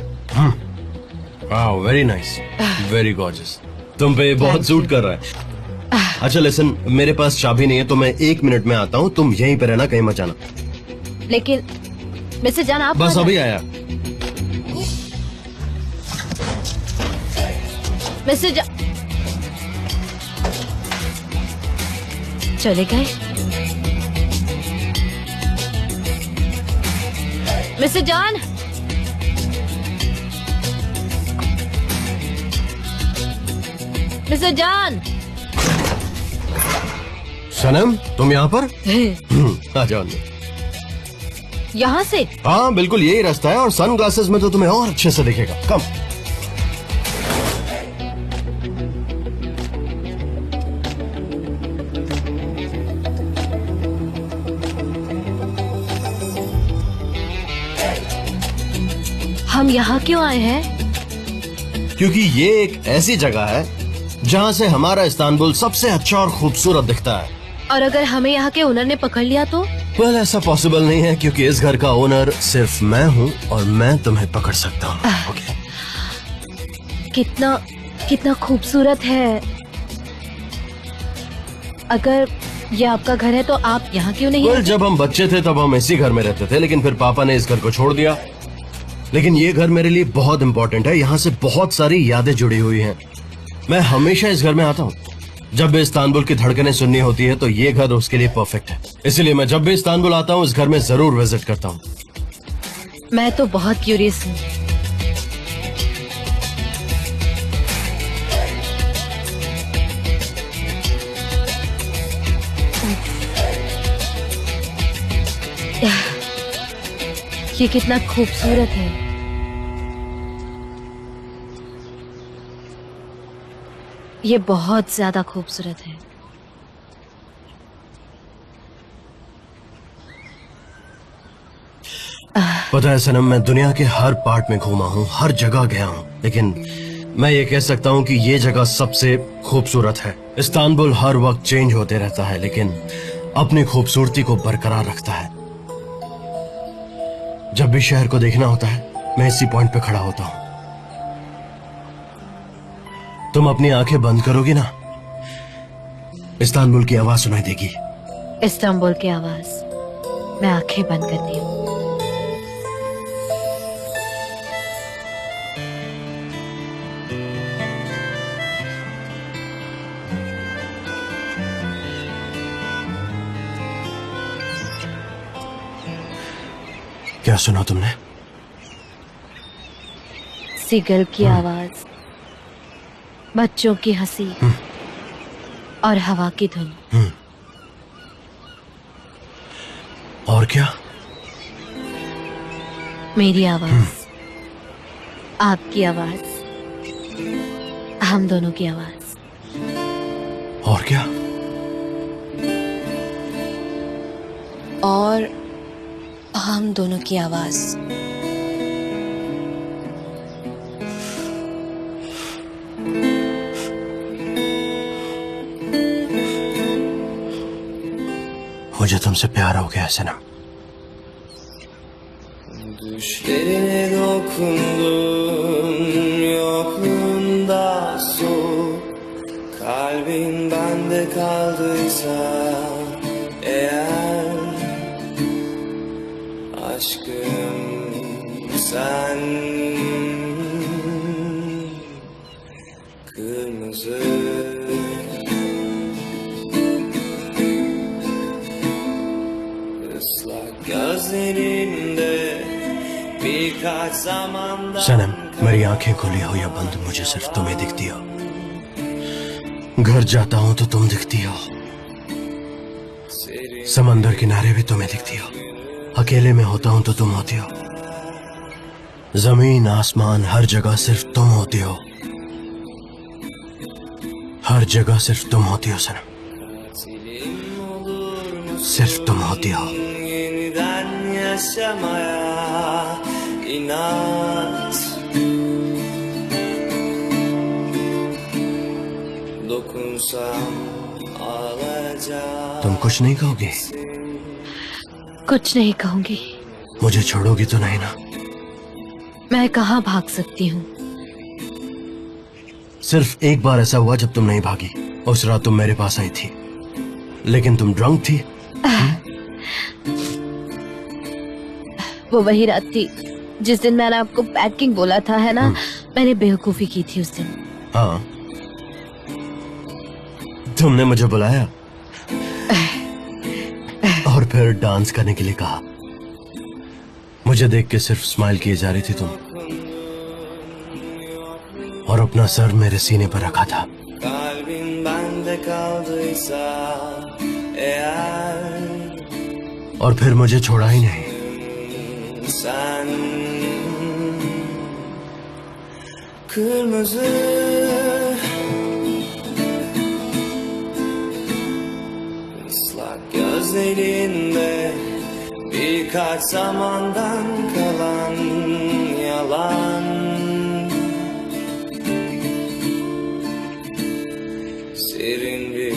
Wow, very nice, very gorgeous. तुम पे बहुत सूट कर रहा है। अच्छा लिसन, मेरे पास चाबी नहीं है तो मैं 1 मिनट में आता हूँ, तुम यहीं पे रहना, कहीं मत जाना।
लेकिन मिस्टर जान आप
बस अभी आया।
मिस्टर चले गए। Mister John, mister John.
Sanam, तुम यहाँ पर? आ जाओ अंदर।
यहाँ से?
हाँ बिल्कुल यही रास्ता है, और सन ग्लासेस में तो तुम्हें और अच्छे से दिखेगा। कम।
हम यहाँ क्यों आए हैं?
क्योंकि ये एक ऐसी जगह है जहाँ से हमारा इस्तांबुल सबसे अच्छा और खूबसूरत दिखता है।
और अगर हमें यहाँ के ओनर ने पकड़ लिया तो?
वेल, ऐसा पॉसिबल नहीं है क्योंकि इस घर का ओनर सिर्फ मैं हूँ और मैं तुम्हें पकड़ सकता हूँ। ओके।
कितना खूबसूरत है। अगर ये आपका घर है तो आप यहाँ क्यों नहीं?
वेल, जब हम बच्चे थे तब हम इसी घर में रहते थे, लेकिन फिर पापा ने इस घर को छोड़ दिया। लेकिन ये घर मेरे लिए बहुत इम्पोर्टेंट है, यहाँ से बहुत सारी यादें जुड़ी हुई हैं। मैं हमेशा इस घर में आता हूँ। जब भी इस्तांबुल की धड़कनें सुननी होती है तो ये घर उसके लिए परफेक्ट है। इसलिए मैं जब भी इस्तांबुल आता हूँ इस घर में जरूर विजिट करता हूँ।
मैं तो बहुत क्यूरियस हूँ। ये कितना खूबसूरत है। ये बहुत ज्यादा खूबसूरत है।
पता है सनम, मैं दुनिया के हर पार्ट में घूमा हूँ, हर जगह गया हूँ, लेकिन मैं ये कह सकता हूँ कि ये जगह सबसे खूबसूरत है। इस्तांबुल हर वक्त चेंज होते रहता है लेकिन अपनी खूबसूरती को बरकरार रखता है। जब भी शहर को देखना होता है मैं इसी पॉइंट पे खड़ा होता हूँ। तुम अपनी आंखें बंद करोगी ना, इस्तांबुल की आवाज सुनाई देगी।
इस्तांबुल की आवाज। मैं आंखें बंद करती हूँ।
क्या सुना तुमने?
सीगल की आवाज, बच्चों की हंसी और हवा की धुन।
और क्या?
मेरी आवाज, आपकी आवाज, हम दोनों की आवाज।
और क्या?
और हम दोनों की आवाज।
मुझे तुमसे प्यार हो गया सनम।
Düşlerine dokundum, yokluğunda soğuk. Kalbin bende kaldıysa eğer, aşkım sen kırmızı ıslak gözlerinde birkaç zamandan
सनम, मेरी आंखें खुली हो या बंद, मुझे सिर्फ तुम्हें दिखती हो। घर जाता हूँ तो तुम दिखती हो, समंदर किनारे भी तुम्हें दिखती हो, अकेले में होता हूँ तो तुम होती हो, जमीन आसमान हर जगह सिर्फ तुम होती हो, हर जगह सिर्फ तुम होती हो सनम, सिर्फ तुम होती हो।
yeniden yaşamaya inat. Dokunsam ağlayacağım.
तुम कुछ नहीं कहोगी?
कुछ नहीं कहूंगी।
मुझे छोड़ोगी तो नहीं ना?
मैं कहाँ भाग सकती हूँ?
सिर्फ एक बार ऐसा हुआ जब तुम नहीं भागी। उस रात तुम मेरे पास आई थी, लेकिन तुम ड्रंक थी।
वो वही रात थी जिस दिन मैंने आपको पैकिंग बोला था, है ना? मैंने बेवकूफी की थी उस दिन।
हाँ, तुमने मुझे बुलाया और फिर डांस करने के लिए कहा। मुझे देख के सिर्फ स्माइल किए जा रही थी तुम, और अपना सर मेरे सीने पर रखा था।
Kalbin bende kaldıysa eğer
और फिर मुझे छोड़ा ही नहीं।
sen kırmızı ıslak gözlerinde birkaç zamandan kalan yalan. Serin bir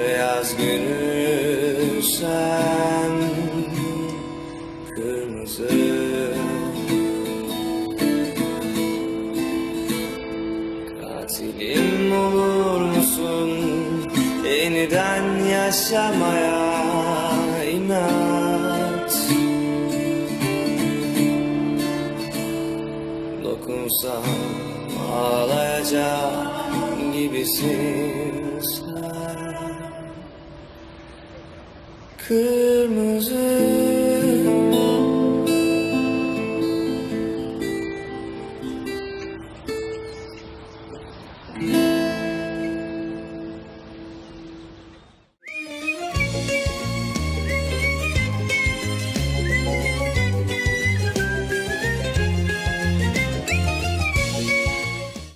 beyaz günü sen kırmızı. Katilim olur musun yeniden yaşamaya inat. Dokunsam ağlayacak gibisin sen. Kırmızı